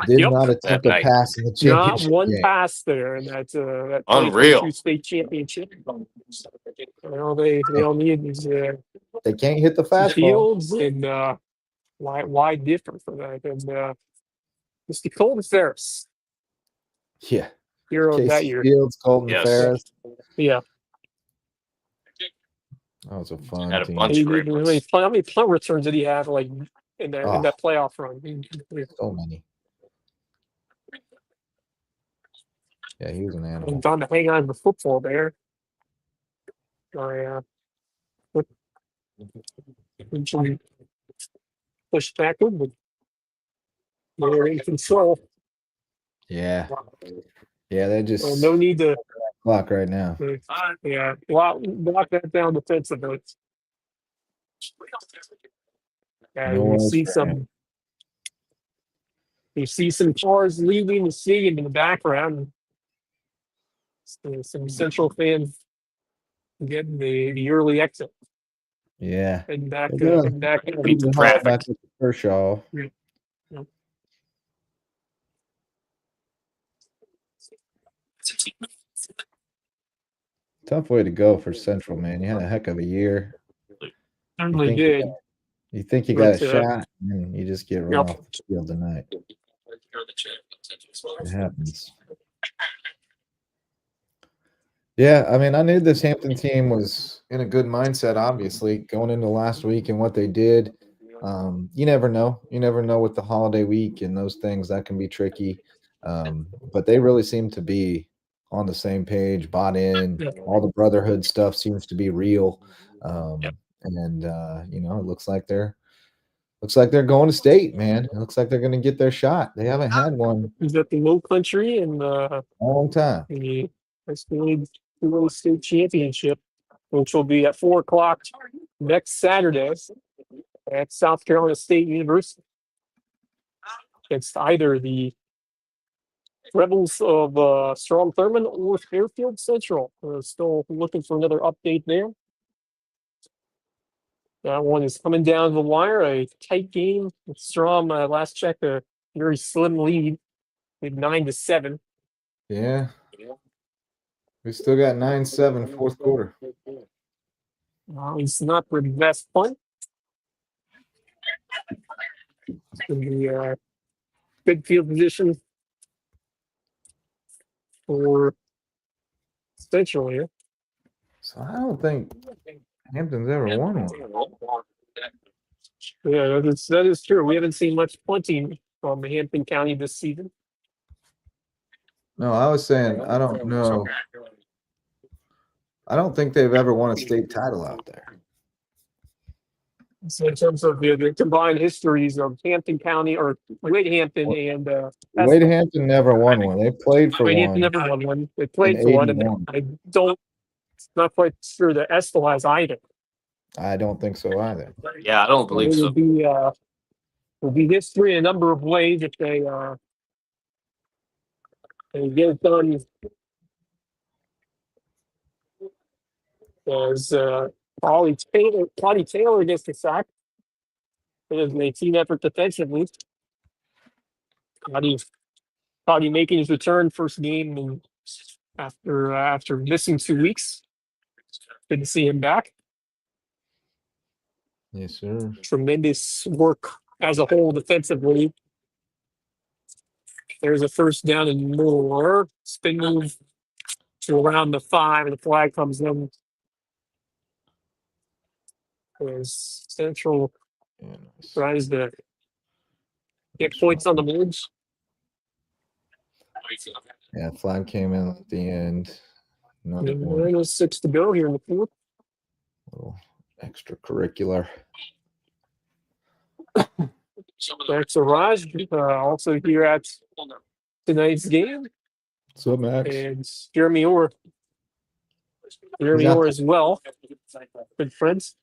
Did not attempt a pass in the championship. Not one game. pass there, and that's that Unreal. State championship. You know, they all need these They can't hit the fastball. fields and why different from that? And Mr. Colton Ferris, Yeah. hero of that Casey year. Fields, Colton Yes. Ferris. Yeah. That was a fun Had a team. bunch of great ones. How many punt returns did he have like in that playoff run? So many. Yeah, he was an animal. I'm trying to hang on to the football there. Push backward, but they're in control. Yeah. Yeah, they just So no need to clock right now. block that down defensively. And No you worries see for him. some cars leaving the stadium in the background. Some Central fans getting the early exit. Yeah. Heading back. They're Heading back. Beat the traffic. Back to Kershaw. Tough way to go for Central, man. You had a heck of a year. Certainly did. You think you got a But, shot, and you just get run off the field tonight. It happens. Yeah, I mean, I knew this Hampton team was in a good mindset, obviously, going into last week and what they did. You never know. You never know with the holiday week and those things. That can be tricky. But they really seem to be on the same page, bought in. All the brotherhood stuff seems to be real. And it looks like they're going to state, man. It looks like they're going to get their shot. They haven't had one he's at the Low Country and a long time. the State Championship, which will be at 4:00 next Saturday at South Carolina State University. It's either the Rebels of Strom Thurmond or Fairfield Central. We're still looking for another update there. That one is coming down the wire. A tight game with Strom. Last check, a very slim lead with 9-7. Yeah. We still got 9-7 fourth quarter. It's not the best punt. It's going to be good field position for Central here. So I don't think Hampton's ever won one. Yeah, that is true. We haven't seen much punting from Hampton County this season. No, I was saying I don't know. I don't think they've ever won a state title out there. So in terms of the combined histories of Hampton County or Wade Hampton and Wade Hampton never won one. They played for Wade one. Hampton never won one. They played for one, and 81. I don't. Not quite sure that Estill has either. I don't think so either. Yeah, I don't believe so. Will be history in a number of ways if they get it done. As Polly Taylor gets the sack. It is a team effort defensively. Polly making his return first game and after missing 2 weeks. Good to see him back. Yes, sir. Tremendous work as a whole defensively. There's a first down and more. Spin move to around the 5, and the flag comes in. As Central tries to get points on the moves. Yeah, flag came in at the end. Another one. There's 6 to go here in the fourth. Little extracurricular. Thanks to Raj, also here at tonight's game. So Max. And Jeremy Orr. Jeremy Orr as well. Good friends.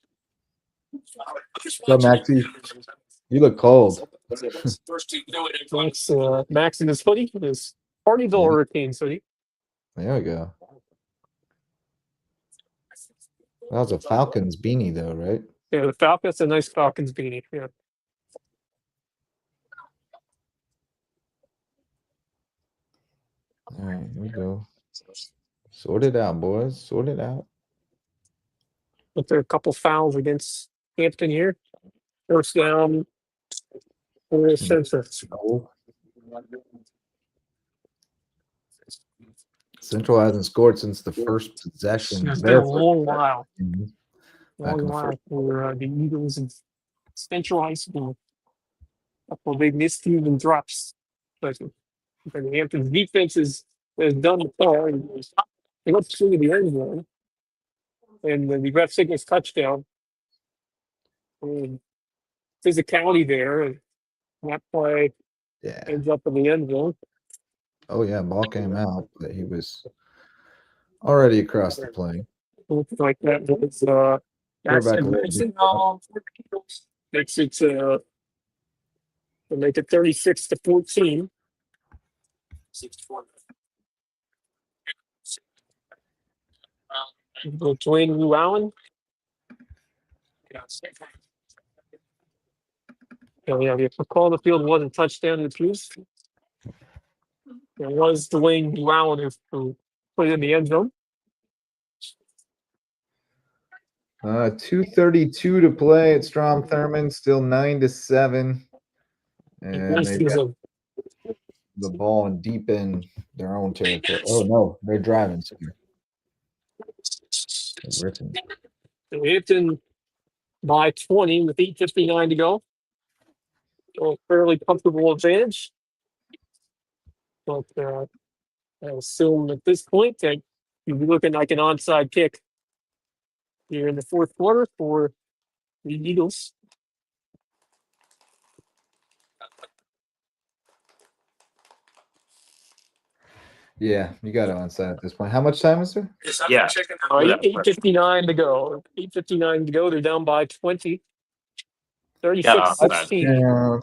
So Maxie, you look cold. Max in his hoodie, his Partyville Hurricanes hoodie. There we go. That was a Falcons beanie, though, right? Yeah, the Falcons, a nice Falcons beanie. Yeah. All right, here we go. Sort it out, boys. Sort it out. But there are a couple fouls against Hampton here. First down, for Central. Oh, Central hasn't scored since the first possession. It's been Their a first long possession. while. Mhm. Long in the while first. for the Eagles and Central High School. Couple big miscues and drops. But the Hampton's defense has done the part. They got through the end zone. And the ref signals touchdown. And physicality there. And that play Yeah. ends up in the end zone. Oh yeah, ball came out, but he was already across the plane. Looks like that was that's Quarterback advancing. Makes it to make it 36-14. Dwayne Llewellyn. Yeah, the call on the field wasn't touchdown to the Chiefs. It was Dwayne Llewellyn who put it in the end zone. 2:32 to play at Strom Thurmond, still 9-7. And they've got the ball in deep in their own territory. Oh no, they're driving. Hampton by 20 with 8:59 to go. So fairly comfortable advantage. But I assume at this point that you'll be looking like an onside kick here in the fourth quarter for the Eagles. Yeah, you got it onside at this point. How much time is there? Yeah. 8:59 to go. 8:59 to go. They're down by 20. 36-16. Touchdown.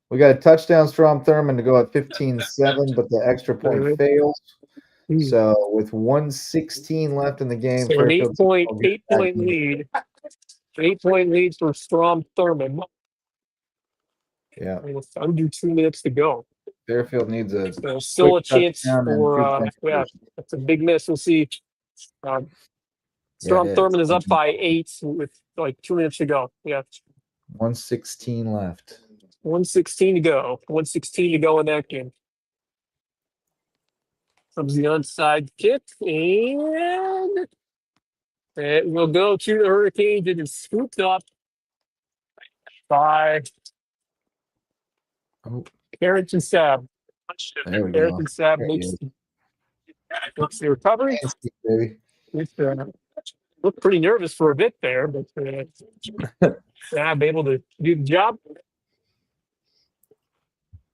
We got a touchdown, Strom Thurmond, to go at 15-7, but the extra point fails. So with 1:16 left in the game, So an Fairfield 8-point lead. 8-point lead for Strom Thurmond. Yeah, With under 2 minutes to go. Fairfield needs a So still a chance touchdown and for 2 points. that's a big miss. We'll see. Strom Thurmond is up by 8 with like 2 minutes to go. Yeah. 1:16 left. 1:16 to go. 1:16 to go in that game. Comes the onside kick, and it will go to the Hurricanes. It is scooped up by Carrington Sab. There we go. Carrington Sab makes the recovery. Baby. Looked pretty nervous for a bit there, but Sab able to do the job.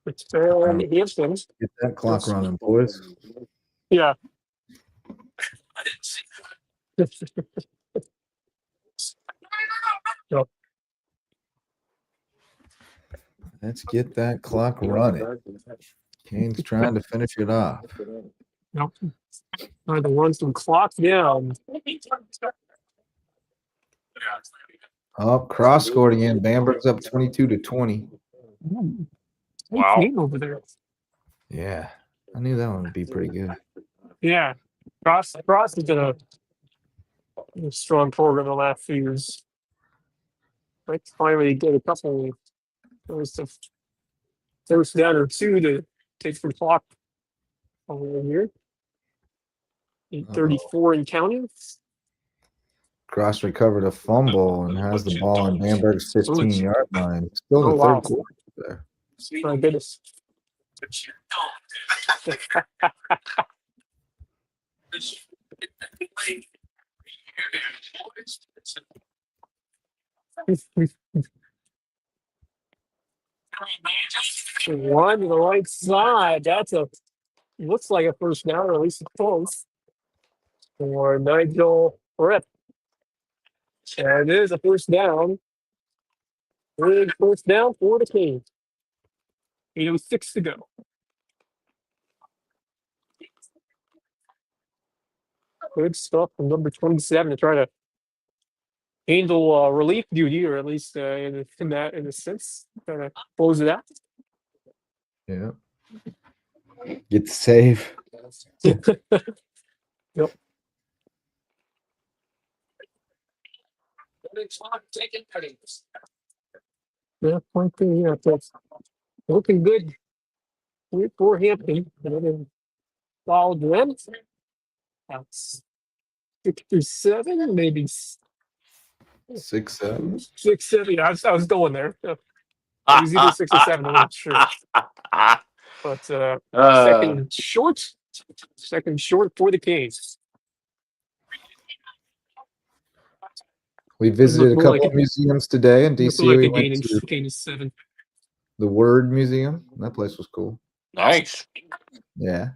It's Hampton. Get that clock running, boys. Yeah. So, Let's get that clock running. Kane's trying to finish it off. nope. Are the ones from clock down. Oh, cross scored again. Bamberg's up 22-20. Wow. Over there. Yeah, I knew that one would be pretty good. Yeah. Cross has been a strong program the last few years. Right, finally get a couple first down or two to take some clock over here. 8:34 in counting. Cross recovered a fumble and has the ball in Bamberg's 15-yard line. Still in the third quarter there. My goodness. One to the right side. Looks like a first down, or at least it's close. For Nigel Rip. And it is a first down. Big first down for the Kings. 8:06 to go. Good stuff from number 27 to try to handle relief duty, or at least in a sense, trying to close it out. Yeah. Get the save. Yep. Yeah, point two, yeah, that's looking good for Hampton. Followed them. That's 6 or 7, maybe 6, 7. 6, 7. Yeah, I was going there. It was either 6 or 7. I'm not sure. But second short for the Canes. We visited a Looked couple like of museums today in Looking DC. like We a went to gain of 7. the Word Museum. That place was cool. Nice. Yeah.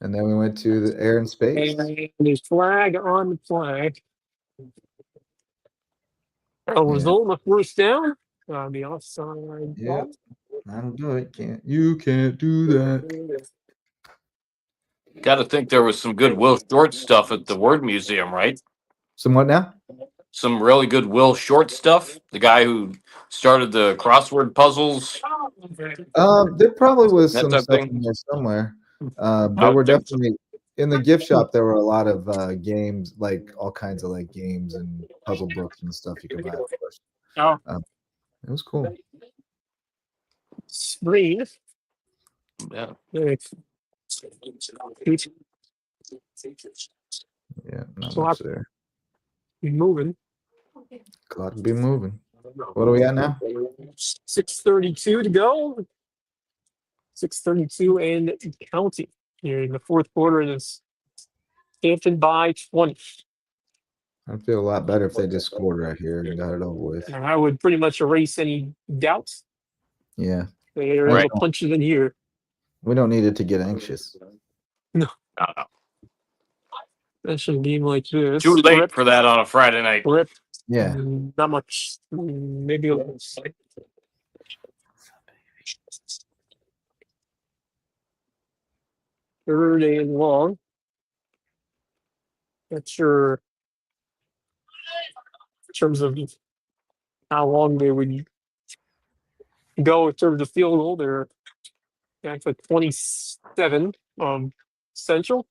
And then we went to the Air and Space. And there's flag on the flag. Was Yeah. on the first down on the offside. Yeah. That'll do it. You can't do that. Got to think there was some good Will Short stuff at the Word Museum, right? Somewhat now? Some really good Will Short stuff. The guy who started the crossword puzzles, There probably was that some type of stuff thing. in there somewhere. I There were would think so. definitely in the gift shop. There were a lot of games, like all kinds of like games and puzzle books and stuff you could buy. Of course, Oh, it was cool. screen. Yeah. It's Yeah, not Clock. much there. moving. Clock be moving. What are we at now? 6:32 to go. 6:32 and counting here in the fourth quarter. This Hampton by 20. I'd feel a lot better if they just scored right here and got it over with. And I would pretty much erase any doubts. Yeah, They are Right. able to punch it in here. we don't need it to get anxious. Especially a game like this. Too late for that on a Friday night. Rip. Yeah, Not much. Maybe a little. Third and long. Not sure in terms of how long they would go in terms of field goal. They're back to 27 Central.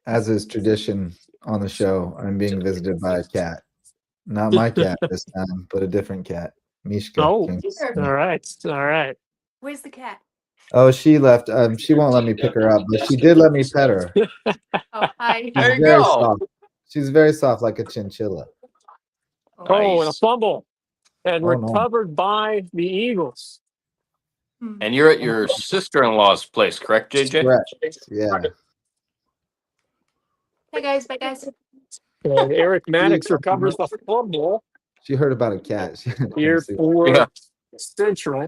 as is tradition on the show, I'm being visited by a cat. Not my cat this time, but a different cat. Mishka. Oh, came to see me. all right. Where's the cat? Oh, she left. She won't let me pick her up, but she did let me pet her. Oh, hi. There She's you very go. soft. She's very soft, like a chinchilla. Oh, and a Nice. fumble. And Oh, no. recovered by the Eagles. And you're at your sister-in-law's place, correct, JJ? Correct. Yeah. Hey guys, bye guys. And Eric Maddox recovers the fumble She heard about a cat. She didn't here see it. for Yeah. Central.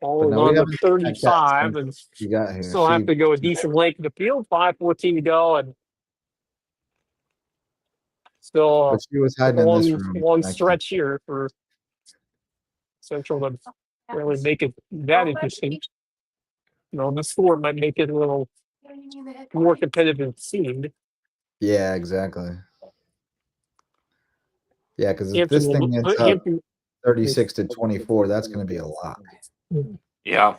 All But no, on we the haven't seen that cat 35, since and she got here. still have She- to go a decent length of the field. 5:14 to go, and still but she was hiding in this room. long I stretch here for Central to really make it that interesting. The score might make it a little more competitive than it seemed. Yeah, exactly. Yeah, because if Hampton this thing will- ends up Hampton- 36 to 24, that's going to be a lot. Yeah.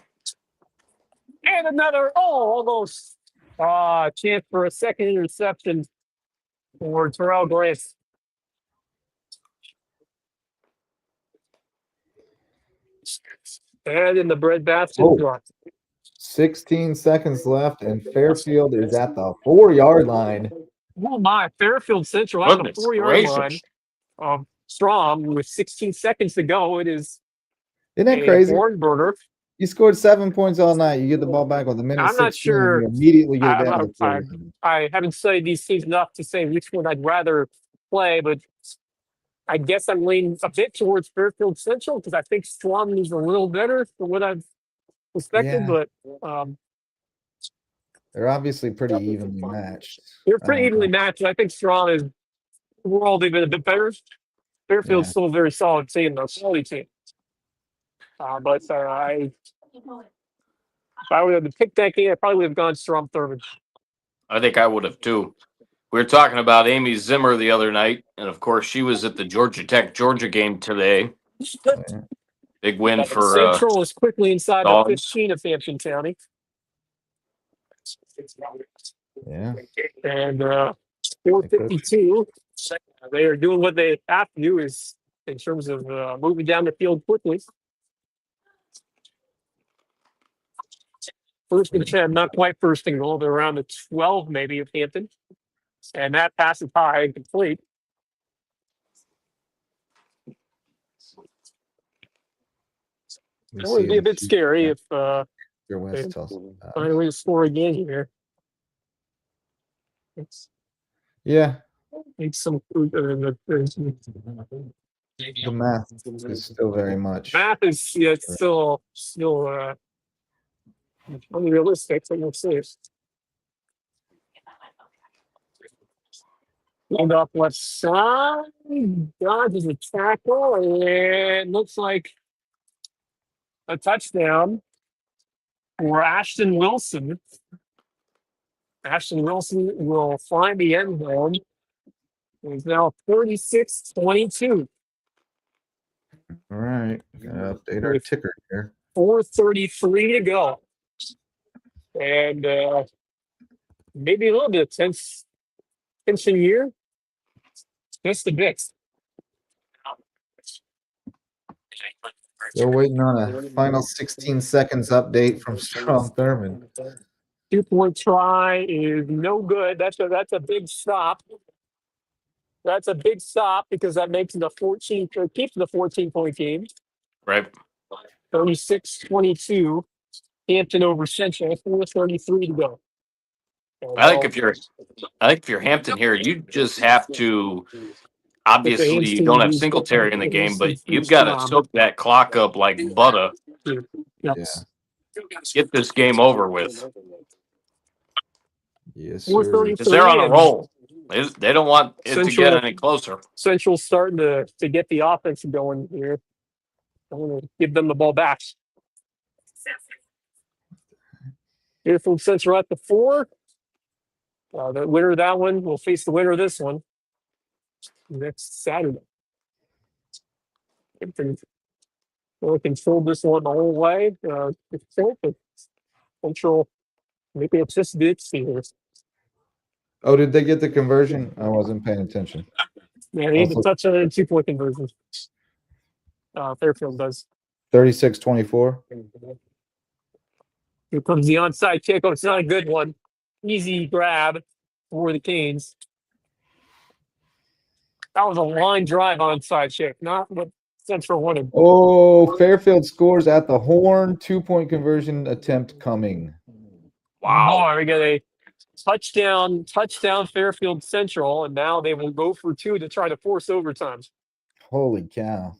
And another, almost chance for a second interception for Terrell Grant. And in the breadbasket Oh. drop. 16 seconds left, and Fairfield is at the 4-yard line. Oh my, Fairfield Central at the Goodness 4-yard gracious. line. Strom with 16 seconds to go. It is Isn't that a crazy? barn burner. You scored 7 points all night. You get the ball back with a minute. I'm not 16, sure. You immediately get it down to the I- 4. I haven't studied these teams enough to say which one I'd rather play, but I guess I'm leaning a bit towards Fairfield Central because I think Strom is a little better than what I've expected, Yeah. but They're obviously pretty evenly matched. they're pretty Um, evenly matched. I think Strom is overall they've been a bit better. Fairfield's Yeah. still a very solid team, a quality team. But if I would have picked that game, I probably would have gone Strom Thurman. I think I would have too. We were talking about Amy Zimmer the other night, and of course, she was at the Georgia Tech Georgia game today. Yeah. Big win for Central is quickly inside the Dogs. 15 of Hampton County. Yeah. And 4:52. They are doing what they have to do is in terms of moving down the field quickly. First and 10, not quite first and goal. They're around the 12 maybe of Hampton. And that pass is high and complete. That would be a bit scary if Your West tells find a way to score again here. yeah, It's some the math is still very much. math is it's still unrealistic, but we'll see. End up left side, dodges a tackle, and looks like a touchdown for Ashton Wilson. Ashton Wilson will find the end zone. It's now 36-22. All right, gotta update our ticker here. 4:33 to go. And maybe a little bit of tension here. Just a bit. Still waiting on a final 16 seconds update from Strom Thurmond. 2-point try is no good. That's a big stop. That's a big stop because that makes it a 14 or keeps the 14-point game. Right. 36-22. Hampton over Central. 4:33 to go. I think if you're Hampton here, you just have to. Obviously, you don't have Singletary in the game, but you've got to soak that clock up like butter. Yeah. Get this game over with. Yes, sir. 4:33. Because they're on a roll. They don't want it to get any closer. Central's starting to get the offense going here. I'm going to give them the ball back. Here from Central at the 4. The winner of that one will face the winner of this one next Saturday. We'll control this one the whole way. Central, maybe it's just the here. Oh, did they get the conversion? I wasn't paying attention. Yeah, they need to touch on a 2-point conversion. Fairfield does. 36-24. Here comes the onside kick. Oh, it's not a good one. Easy grab for the Canes. That was a line drive onside kick, not what Central wanted. Oh, Fairfield scores at the horn. 2-point conversion attempt coming. Wow. Oh, we got a touchdown Fairfield Central, and now they will go for 2 to try to force overtime. Holy cow.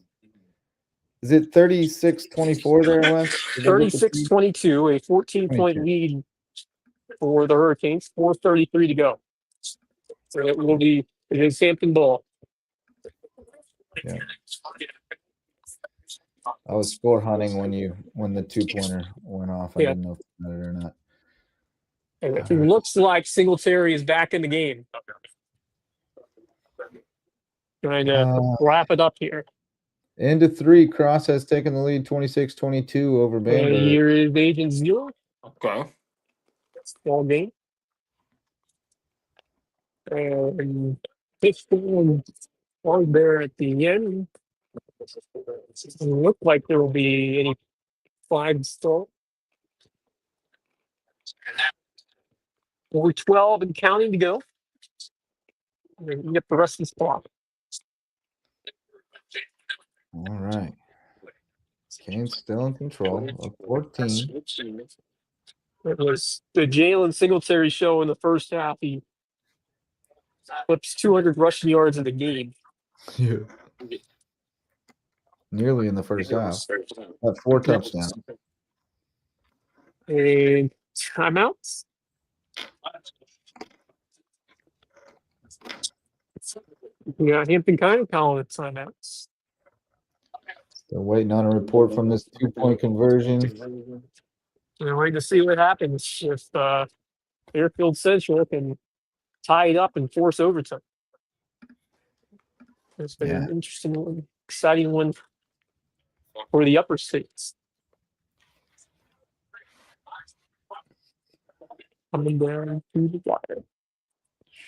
Is it 36-24 there, Wes? 36-22, a 14-point lead for the Hurricanes. 4:33 to go. So it is Hampton ball. Yeah. I was score hunting when the 2-pointer went off. I didn't know if it mattered or not. And it looks like Singletary is back in the game. Trying to wrap it up here. Into 3. Cross has taken the lead 26-22 over Bamberg. Here is Agent Zero. Okay. Ball game. And Pigskin on there at the end. Doesn't look like there will be any flags still. Over 12 and counting to go. We can get the rest of this clock. All right. Canes still in control of 14. It was the Jalen Singletary show in the first half. He flips 200 rushing yards in the game. Yeah. Nearly in the first half. Got 4 touchdowns. And timeouts. Yeah, Hampton County calling it timeouts. Still waiting on a report from this 2-point conversion. We're waiting to see what happens if Fairfield Central can tie it up and force overtime. It's been an interesting one, exciting one for the upper states. Coming down to the wire.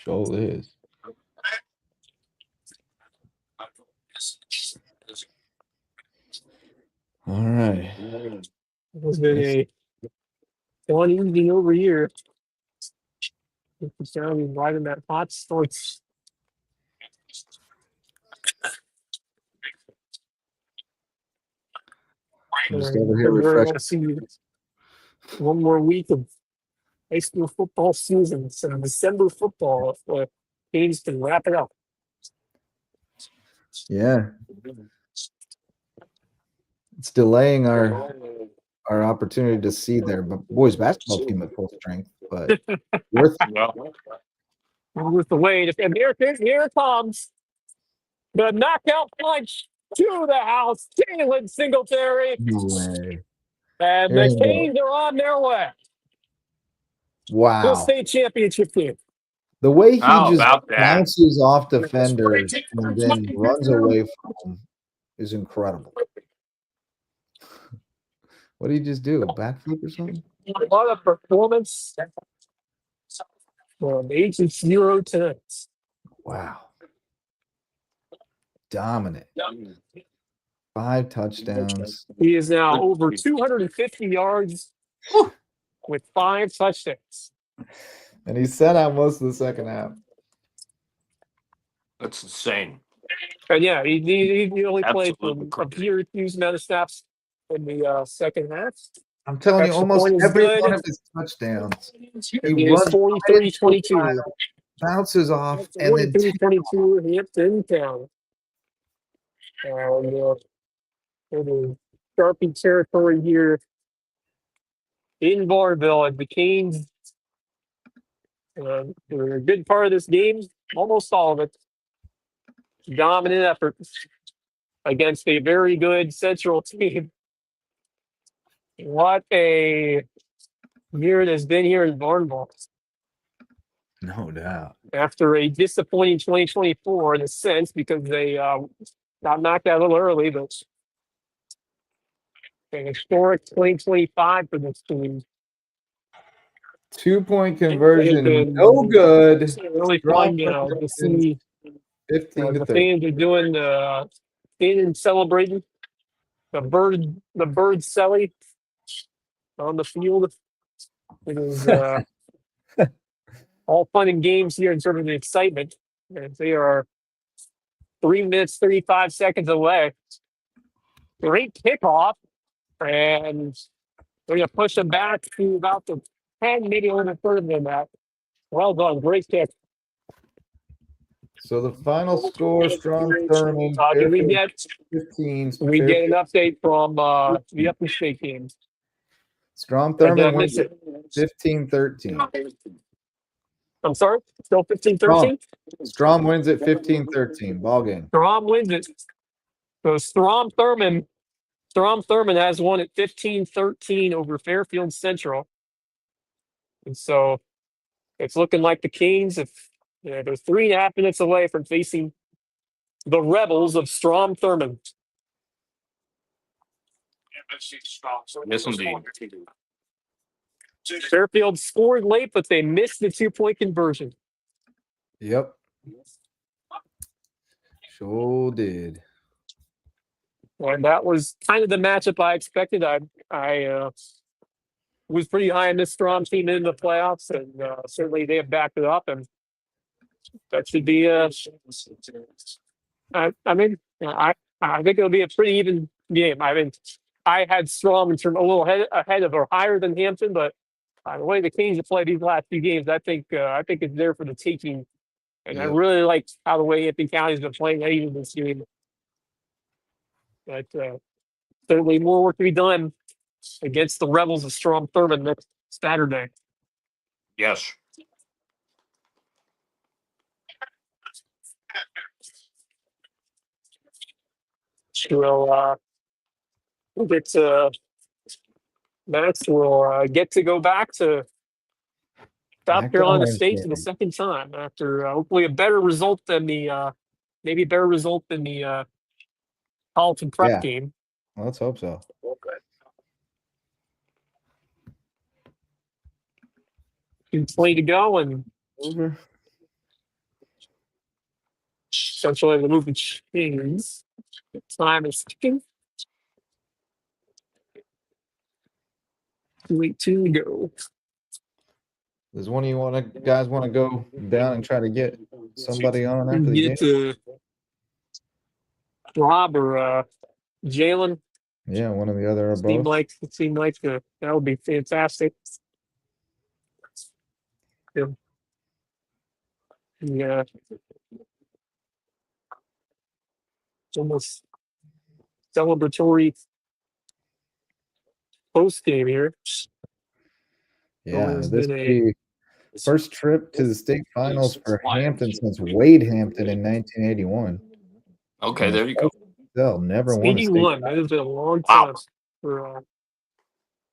Sure is. All right. It has been a fun evening over here. It's down right in that hot starts. Just over here Very refreshing. well see one more week of high school football season. Some December football if teams can wrap it up. Yeah, it's delaying our opportunity to see their boys basketball team at full strength, but worth it. Well, With the wait, and here comes the knockout punch to the house. Jalen Singletary. No way. And Here the you go. Canes are on their way to the Wow. state championship game. The way he how just about that? bounces off defenders and then runs away from them is incredible. What did he just do? A backflip or something? What a performance from Agent 0-10. Wow. Dominant. 5 touchdowns. He is now over 250 yards with 5 touchdowns. And he sat out most of the second half. That's insane. And yeah, he only played Absolutely for a crazy. few reduced amount of snaps in the second half. I'm telling you, Extra almost point is every good. one of his touchdowns, He he is runs 43-22. bounces off, and then 43-22 Hampton County. And it is Sharpie territory here in Varnville, and the Canes were a good part of this game, almost all of it. Dominant effort against a very good Central team. What a year it has been here in Varnville. no doubt. After a disappointing 2024 in a sense, because they got knocked out a little early, but an historic 2025 for this team. 2-point conversion, been no good. It's really Strong fun to conversions, see 15 to the 30. fans are doing and celebrating the bird celly on the field. It is all fun and games here in terms of the excitement. And they are 3 minutes, 35 seconds away. Great kickoff. And they're going to push them back to about the 10, maybe a little further than that. Well done. Great kick. So the final score, Strong Thurman, Did we get 15. we get an update from the Upper State game? Strong Or did I Thurman miss wins it? 15-13. I'm sorry? Still 15-13? Strom wins at 15-13. Ball game. Strom wins it. So Strom Thurman has won at 15-13 over Fairfield Central. And so it's looking like the Canes, they're 3.5 minutes away from facing the Rebels of Strom Thurman. Yes, indeed. Fairfield scored late, but they missed the 2-point conversion. Yep. Sure did. And that was kind of the matchup I expected. I was pretty high on this Strom team in the playoffs, and certainly they have backed it up. And that should be I think it'll be a pretty even game. I mean, I had Strom in terms a little ahead of or higher than Hampton, but the way the Canes have played these last few games, I think it's there for the taking. And I Yep. really like how the way Hampton County's been playing even this game. But certainly more work to be done against the Rebels of Strom Thurman next Saturday. Yes. We'll get to Max will get to go back to South Back to Carolina Orange State for the County. second time after hopefully a better result than the maybe a better result than the Carlton Prep Yeah. game. Well, let's hope so. It's play to go, and Over. essentially the movement chains. Time is ticking. 2:18 to go. Does one of you guys want to go down and try to get somebody on after the game? Get to Rob or Jalen. Yeah, one or the other or both. It seemed like that would be fantastic. Yeah. It's almost celebratory post game here. Yeah, It's this been would be first trip to the state finals for Hampton since Wade Hampton in 1981. Okay, there you go. They'll never won a state 81. That has been a long time for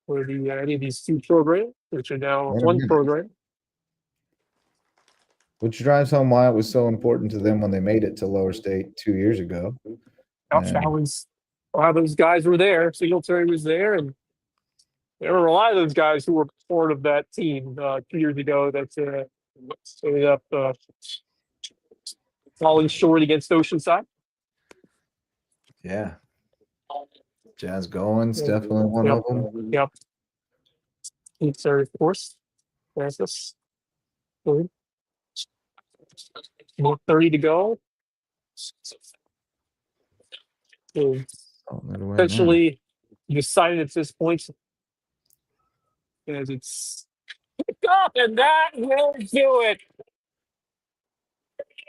any of these two programs, which are now one program. Which drives home why it was so important to them when they made it to lower state 2 years ago. That was a lot of those guys were there. Singletary was there, and there were a lot of those guys who were part of that team 2 years ago that ended up falling short against Oceanside. Yeah. Jazz Goins, definitely one of them. Yep. It's of course. There's this. 30 to go. So essentially decided at this point as it's up, and that will do it.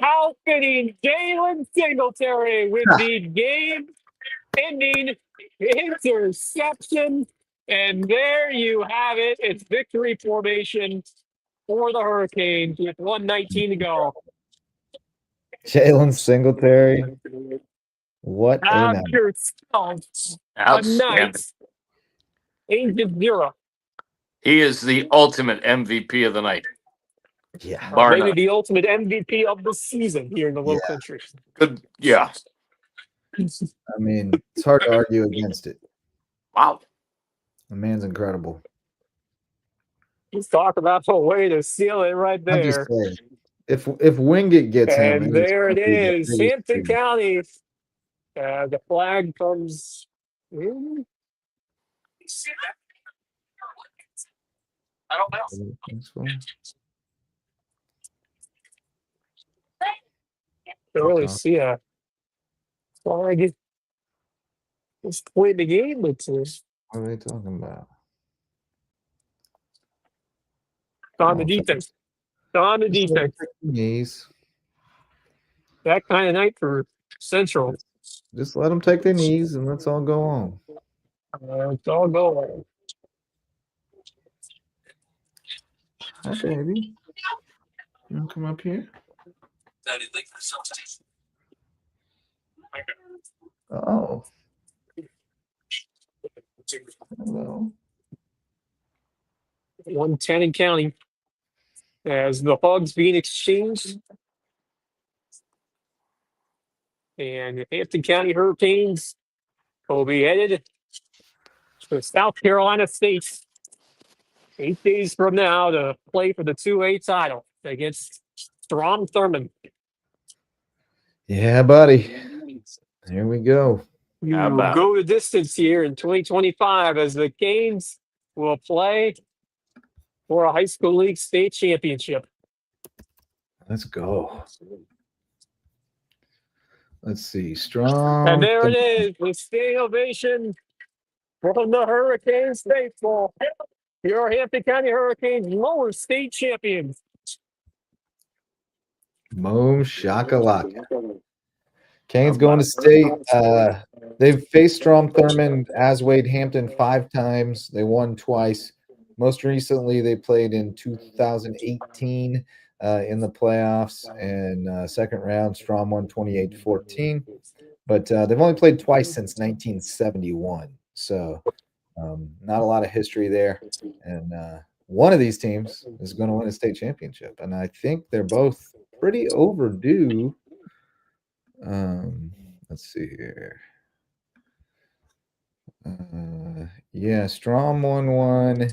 Outfitting Jalen Singletary with the game-ending interception. And there you have it. It's victory formation for the Hurricanes with 1:19 to go. Jalen Singletary. What a Have night. yourselves a Outstanding. night. Agent Zero. He is the ultimate MVP of the night. Yeah. Bar Maybe none. the ultimate MVP of the season here in the Low Country. Good. Yeah. I mean, it's hard to argue against it. Wow. The man's incredible. Let's talk about the way to seal it right I'm just there. saying, if Wingate gets him, And there it gonna be the is. biggest Hampton thing. County. The flag comes in. I don't know. I really see a flag. It's point in the game, but What are they talking about? on the defense. On the Just let 'em defense. take the knees. That kind of night for Central. Just let them take their knees and let's all go on. It's all going. Hi, baby. You want to come up here? Oh. Hello. 110 in county. As the hugs being exchanged. And Hampton County Hurricanes will be headed to South Carolina State 8 days from now to play for the 2A title against Strom Thurmond. Yeah, buddy. Here we go. You How about go the distance here in 2025 as the Canes will play for a high school league state championship. Let's go. Let's see. Strong. And there it is, the state ovation from the Hurricanes faithful. Your Hampton County Hurricanes lower state champions. Boom shakalaka. Canes going to state. They've faced Strom Thurmond as Wade Hampton 5 times. They won twice. Most recently, they played in 2018 in the playoffs and second round. Strom won 28-14. But they've only played twice since 1971. So not a lot of history there. And one of these teams is going to win a state championship. And I think they're both pretty overdue. Let's see here. Yeah, Strom won one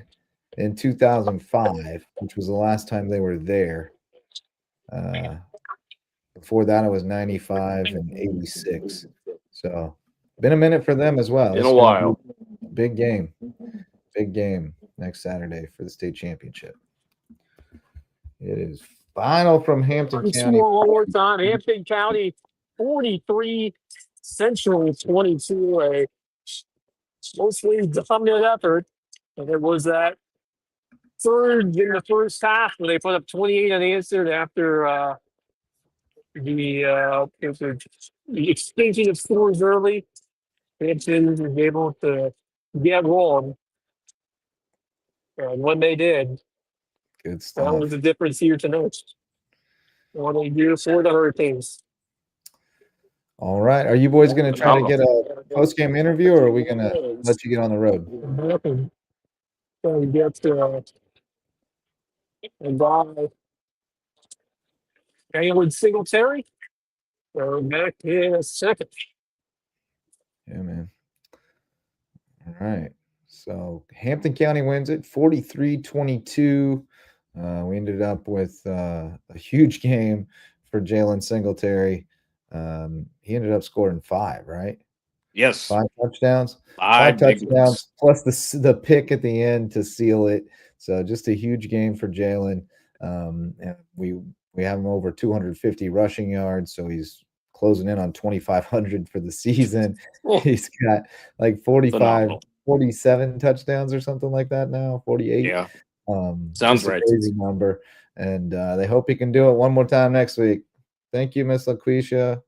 in 2005, which was the last time they were there. Before that, it was 95 and 86. So, been a minute for them as well. In a while. Big game. Big game. next Saturday for the state championship. It is final from Hampton Let's County. score one more time. Hampton County 43, Central 22. A mostly dominant effort. And it was that third in the first half where they put up 28 unanswered after the extension of scores early. Hampton was able to get rolling. And when they did, Good that stuff. was the difference here tonight. What they do for the Hurricanes. All right. Are you boys going to try to get a post-game interview, or are we going to let you get on the road? So we get and by Alan Singletary. We're back in a second. Yeah, man. All right. So Hampton County wins it 43-22. We ended up with a huge game for Jalen Singletary. He ended up scoring 5, right? Yes. 5 touchdowns. 5 5 big touchdowns ones. plus the pick at the end to seal it. So just a huge game for Jalen. And we have him over 250 rushing yards, so he's closing in on 2,500 for the season. Oh, He's got like 45, phenomenal. 47 touchdowns or something like that now, 48. Yeah. Sounds Sounds right. a crazy number. And they hope he can do it one more time next week. Thank you, Miss LaQuisha,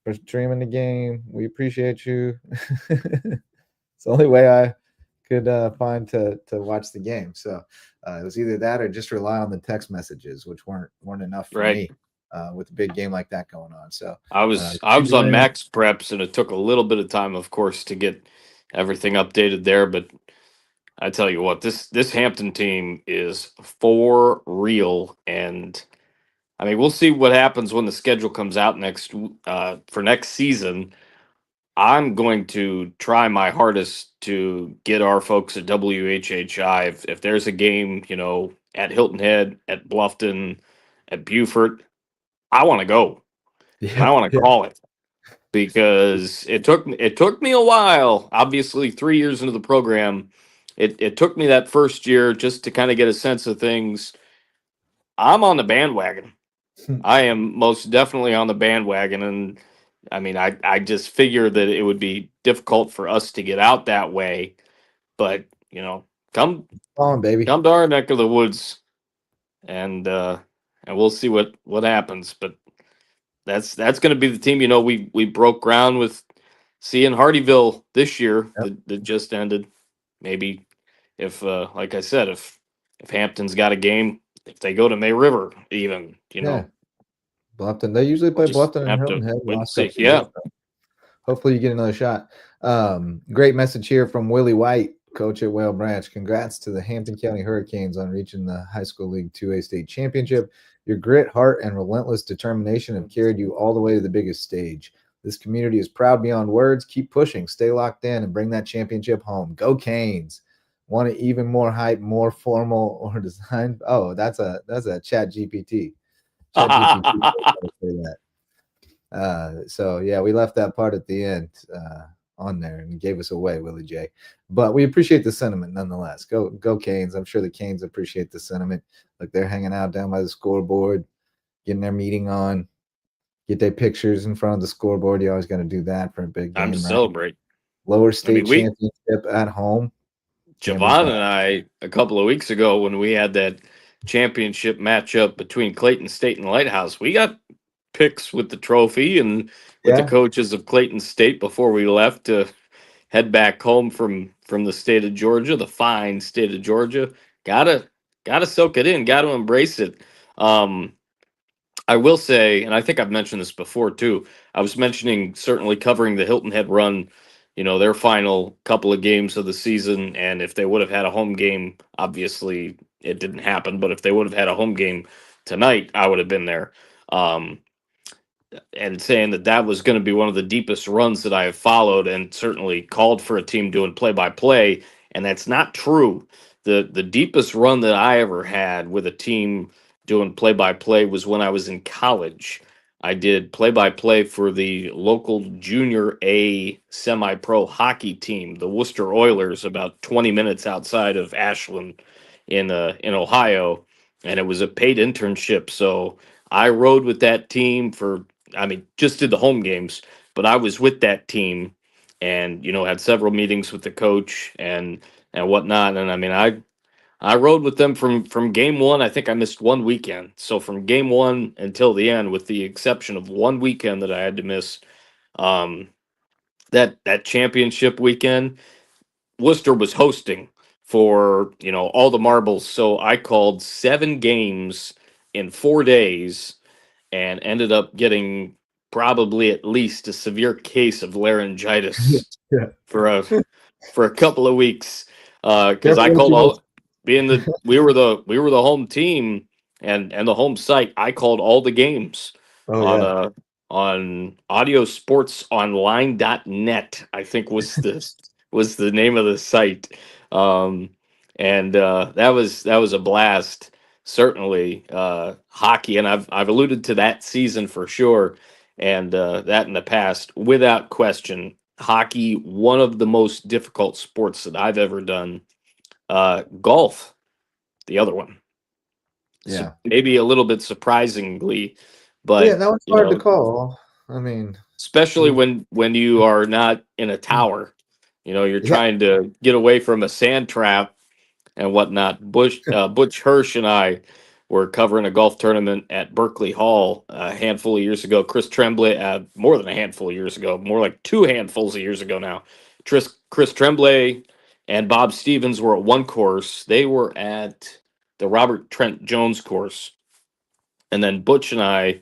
for streaming the game. We appreciate you. It's the only way I could find to watch the game. So it was either that or just rely on the text messages, which weren't enough for me with a big game like that going on. So I was on Max Preps, and it took a little bit of time, of course, to get everything updated there. But I tell you what, this Hampton team is for real, and I mean, we'll see what happens when the schedule comes out for next season. I'm going to try my hardest to get our folks at WHHI. If there's a game, at Hilton Head, at Bluffton, at Beaufort, I want to go. And I want to call it, because it took me a while. Obviously, 3 years into the program, it took me that first year just to kind of get a sense of things. I'm on the bandwagon. I am most definitely on the bandwagon, and I mean, I just figured that it would be difficult for us to get out that way, but come on, baby, come to our neck of the woods, and we'll see what happens. But that's going to be the team. We broke ground with seeing Hardyville this year that just ended. Maybe if, like I said, if Hampton's got a game, if they go to May River, even Bluffton. They usually play Bluffton and Hilton Head. Yeah. Hopefully you get another shot. Great message here from Willie White, coach at Whale Branch. Congrats to the Hampton County Hurricanes on reaching the High School League 2A state championship. Your grit, heart, and relentless determination have carried you all the way to the biggest stage. This community is proud beyond words. Keep pushing, stay locked in, and bring that championship home. Go Canes. Want it even more hype, more formal, or designed? Oh, that's a Chat GPT. So yeah, we left that part at the end on there and gave us away, Willie J. But we appreciate the sentiment nonetheless. Go Canes. I'm sure the Canes appreciate the sentiment. Like, they're hanging out down by the scoreboard, getting their meeting on, get their pictures in front of the scoreboard. You always got to do that for a big game. Time to celebrate. Lower state championship at home. Javon and I, a couple of weeks ago, when we had that championship matchup between Clayton State and Lighthouse, we got pics with the trophy and with the coaches of Clayton State before we left to head back home from the state of Georgia, the fine state of Georgia. Gotta soak it in, gotta embrace it. I will say, and I think I've mentioned this before too, I was mentioning certainly covering the Hilton Head run, their final couple of games of the season, and if they would have had a home game, obviously it didn't happen, but if they would have had a home game tonight, I would have been there. And saying that was going to be one of the deepest runs that I have followed, and certainly called for a team doing play-by-play, and that's not true. The deepest run that I ever had with a team doing play-by-play was when I was in college. I did play-by-play for the local junior A semi-pro hockey team, the Worcester Oilers, about 20 minutes outside of Ashland in Ohio, and it was a paid internship. So I rode with that team just did the home games, but I was with that team, and had several meetings with the coach and whatnot. And I rode with them from game one. I think I missed one weekend. So from game one until the end, with the exception of one weekend that I had to miss, um, that championship weekend, Worcester was hosting for all the marbles. So I called 7 games in 4 days and ended up getting probably at least a severe case of laryngitis Yeah. for a couple of weeks because I Careful what called you wish. all being the we were the home team and the home site. I called all the games Oh on yeah. on audiosportsonline.net, I think was the name of the site. um and that was a blast, certainly. Hockey, and I've alluded to that season for sure, and that in the past, without question. Hockey, one of the most difficult sports that I've ever done. Golf, the other one. So Yeah. maybe a little bit surprisingly, Yeah, but that was hard to call. I mean, especially you- when you are not in a tower, you're yeah. trying to get away from a sand trap and whatnot. Butch Hirsch and I were covering a golf tournament at Berkeley Hall a handful of years ago. Chris Tremblay, more than a handful of years ago, more like two handfuls of years ago now. Chris Tremblay and Bob Stevens were at one course. They were at the Robert Trent Jones course, and then Butch and I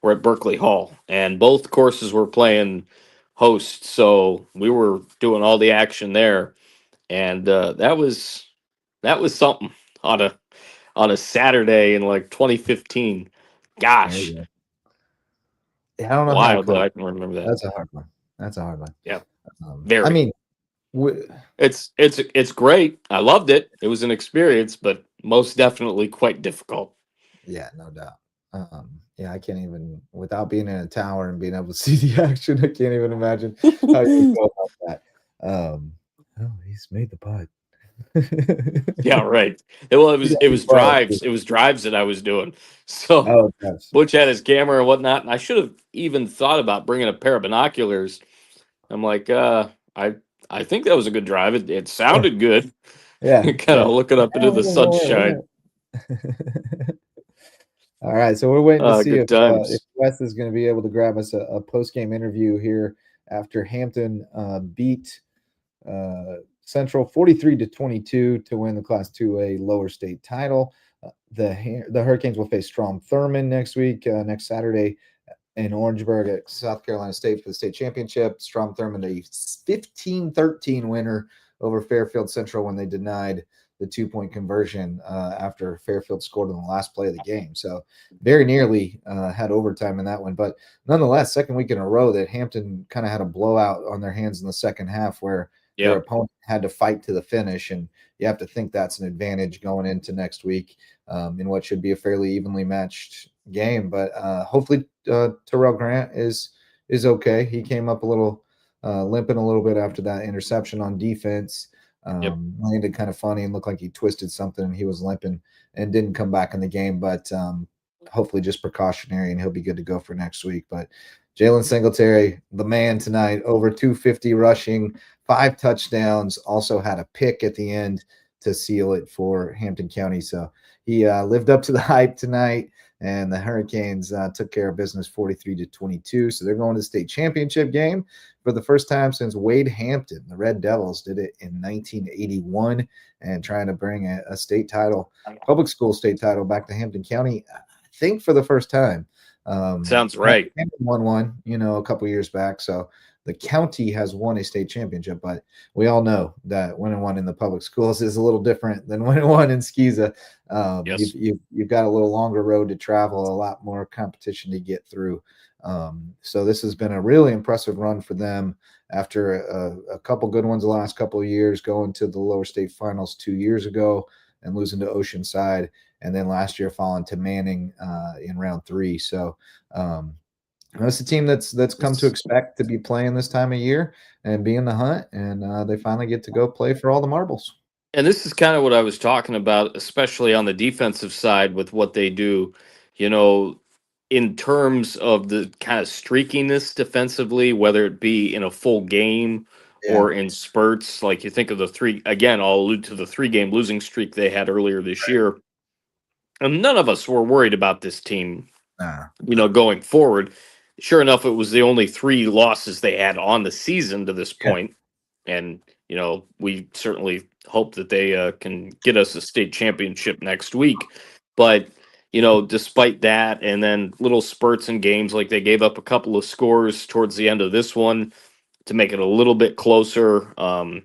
were at Berkeley Hall, and both courses were playing host. So we were doing all the action there, and that was something on a Saturday in like 2015. There Gosh, you go. Yeah, I don't know how to wild that call it. I can remember that. That's a hard one. That's a hard one. Yeah, I very. mean, It's great. I loved it. It was an experience, but most definitely quite difficult. yeah, no doubt. Yeah, I can't even, without being in a tower and being able to see the action, I can't even imagine how you would go about that. Oh, he's made the putt. Yeah, right. Well, it You was gotta it be was quiet, too. drives. It was drives that I was doing. So Oh, gosh. Butch had his camera and whatnot, and I should have even thought about bringing a pair of binoculars. I'm like, I think that was a good drive. It sounded good. Yeah, Kind yeah. of looking up into the sunshine. All right, so we're waiting to see Good if times. Wes is going to be able to grab us a post game interview here after Hampton beat Central 43-22 to win the Class 2A lower state title. The Hurricanes will face Strom Thurmond next week, next Saturday in Orangeburg at South Carolina State for the state championship. Strom Thurmond, a 15-13 winner over Fairfield Central when they denied the 2-point conversion after Fairfield scored on the last play of the game. So very nearly had overtime in that one. But nonetheless, second week in a row that Hampton kind of had a blowout on their hands in the second half where their opponent had to fight to the finish. And you have to think that's an advantage going into next week in what should be a fairly evenly matched game. But hopefully Terrell Grant is okay. He came up a little limping a little bit after that interception on defense. Landed kind of funny and looked like he twisted something and he was limping and didn't come back in the game. But hopefully just precautionary and he'll be good to go for next week. But Jalen Singletary, the man tonight, over 250 rushing, 5 touchdowns, also had a pick at the end to seal it for Hampton County. So he lived up to the hype tonight, and the Hurricanes took care of business 43-22. So they're going to the state championship game for the first time since Wade Hampton. The Red Devils did it in 1981 and trying to bring a state title, public school state title, back to Hampton County, I think for the first time. Sounds right. Hampton won one, a couple years back. So the county has won a state championship, but we all know that winning one in the public schools is a little different than winning one in SCHSL. Yes. You've got a little longer road to travel, a lot more competition to get through. So this has been a really impressive run for them after a couple good ones the last couple of years, going to the lower state finals 2 years ago and losing to Oceanside, and then last year falling to Manning in round 3. So It's a team that's come to expect to be playing this time of year and be in the hunt, and they finally get to go play for all the marbles. And this is kind of what I was talking about, especially on the defensive side with what they do, you know, in terms of the kind of streakiness defensively, whether it be in a full game Yeah. or in spurts. Like you think of the three, again, I'll allude to the 3-game losing streak they had earlier this year. And none of us were worried about this team, Nah. going forward. Sure enough, it was the only 3 losses they had on the season to this point. And, we certainly hope that they can get us a state championship next week. But, despite that, and then little spurts in games, like they gave up a couple of scores towards the end of this one to make it a little bit closer. Other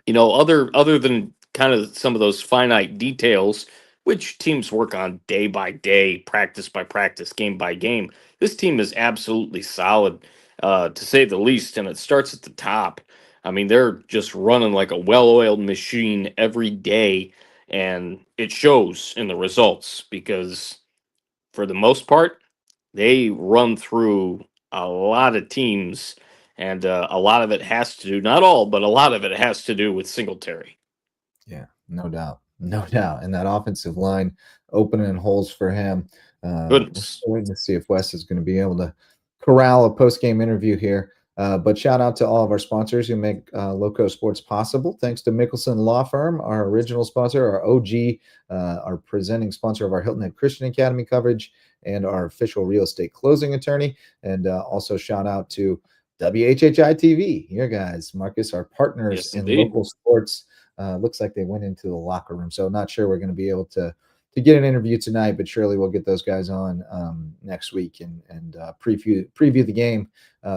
than kind of some of those finite details, which teams work on day by day, practice by practice, game by game, this team is absolutely solid, to say the least, and it starts at the top. I mean, they're just running like a well-oiled machine every day, and it shows in the results because, for the most part, they run through a lot of teams, and a lot of it has to do, not all, but a lot of it has to do with Singletary. Yeah, no doubt. No doubt. And that offensive line opening holes for him. We're Goodness. still waiting to see if Wes is going to be able to corral a post-game interview here. But shout out to all of our sponsors who make Lowco Sports possible. Thanks to Mickelson Law Firm, our original sponsor, our OG, our presenting sponsor of our Hilton Head Christian Academy coverage, and our official real estate closing attorney. And also shout out to WHHI TV, your guys, Marcus, our partners Yes, in indeed. local sports. Looks like they went into the locker room, so not sure we're going to be able to get an interview tonight, but surely we'll get those guys on next week and preview the game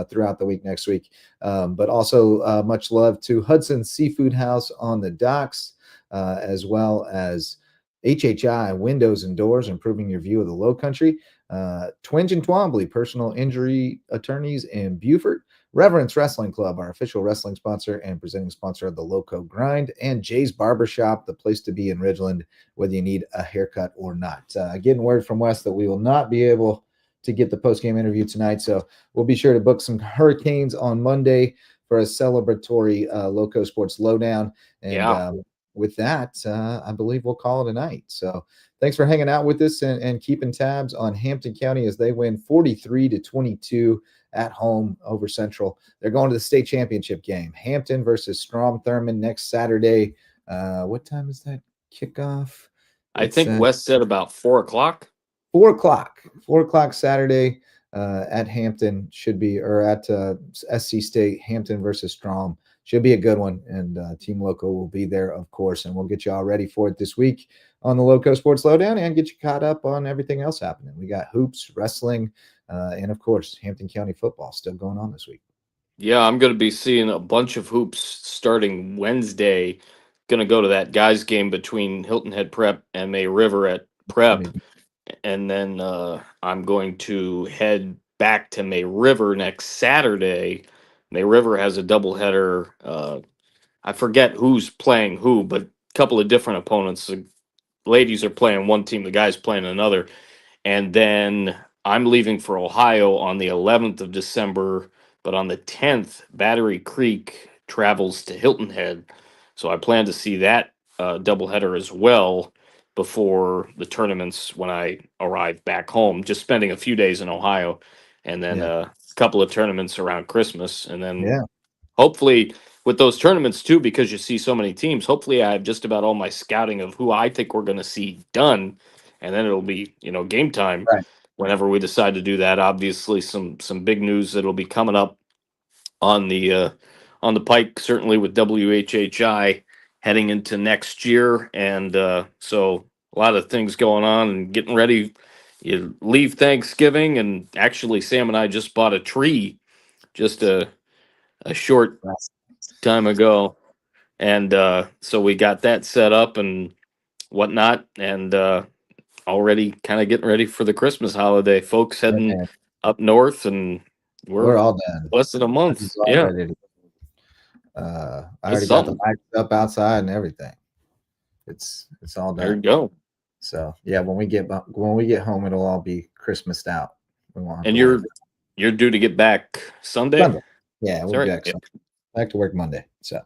throughout the week next week. But also much love to Hudson Seafood House on the docks, as well as HHI Windows and Doors, improving your view of the Low Country. Twinge and Twombly, personal injury attorneys in Beaufort. Reverence Wrestling Club, our official wrestling sponsor and presenting sponsor of the Lowco Grind, and Jay's Barbershop, the place to be in Ridgeland, whether you need a haircut or not. Getting word from Wes that we will not be able to get the post-game interview tonight, so we'll be sure to book some Hurricanes on Monday for a celebratory Lowco Sports Lowdown. And with that, I believe we'll call it a night. So thanks for hanging out with us and keeping tabs on Hampton County as they win 43-22 at home over Central. They're going to the state championship game. Hampton versus Strom Thurmond next Saturday. What time is that kickoff? I think Wes said about 4:00. 4:00. 4:00 Saturday at Hampton should be, or at SC State. Hampton versus Strom should be a good one. And Team Lowco will be there, of course, and we'll get you all ready for it this week on the Lowco Sports Lowdown and get you caught up on everything else happening. We got hoops, wrestling, and of course, Hampton County football still going on this week. Yeah, I'm going to be seeing a bunch of hoops starting Wednesday. Going to go to that guys game between Hilton Head Prep and May River at Prep. And then I'm going to head back to May River next Saturday. May River has a doubleheader. I forget who's playing who, but a couple of different opponents. The ladies are playing one team, the guys playing another. And then I'm leaving for Ohio on the 11th of December, but on the 10th, Battery Creek travels to Hilton Head. So I plan to see that doubleheader as well before the tournaments when I arrive back home, just spending a few days in Ohio, and then a couple of tournaments around Christmas. And then hopefully with those tournaments too, because you see so many teams, hopefully I have just about all my scouting of who I think we're going to see done. And then it'll be, game time whenever we decide to do that. Obviously, some big news that'll be coming up on the pike, certainly with WHHI heading into next year, and so a lot of things going on and getting ready. You leave Thanksgiving, and actually, Sam and I just bought a tree just a short time ago, and so we got that set up and whatnot, and already kind of getting ready for the Christmas holiday. Folks heading up north, and we're all done. Less than a month. Yeah. I already got the lights up outside and everything. It's all done. There you go. So yeah, when we get home, it'll all be Christmased out. We won't have and to you're You're due to get back Sunday? Monday. Yeah, we'll Sorry. be back, Yeah. back to work Monday. So,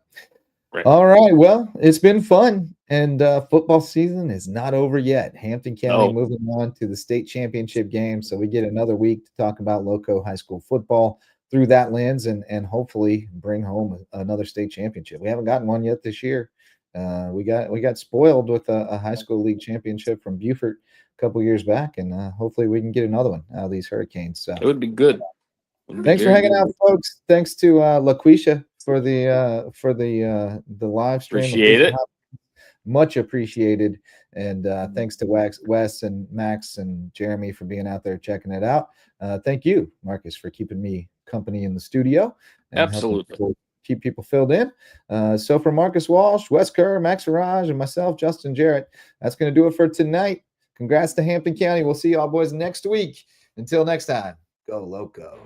Right. all right. Well, it's been fun, and football season is not over yet. Hampton County No. moving on to the state championship game, so we get another week to talk about Lowco high school football through that lens, and hopefully bring home another state championship. We haven't gotten one yet this year. We got spoiled with a high school league championship from Beaufort a couple years back, and hopefully we can get another one out of these Hurricanes. So It would be good. thanks for hanging out, folks. Thanks to LaQuisha for the live stream. Appreciate it. Much appreciated. And thanks to Wes and Max and Jeremy for being out there checking it out. Thank you, Marcus, for keeping me company in the studio. And Absolutely. keep people filled in. So for Marcus Walsh, Wes Kerr, Max Farage, and myself, Justin Jarrett, that's going to do it for tonight. Congrats to Hampton County. We'll see y'all boys next week. Until next time, go Lowco.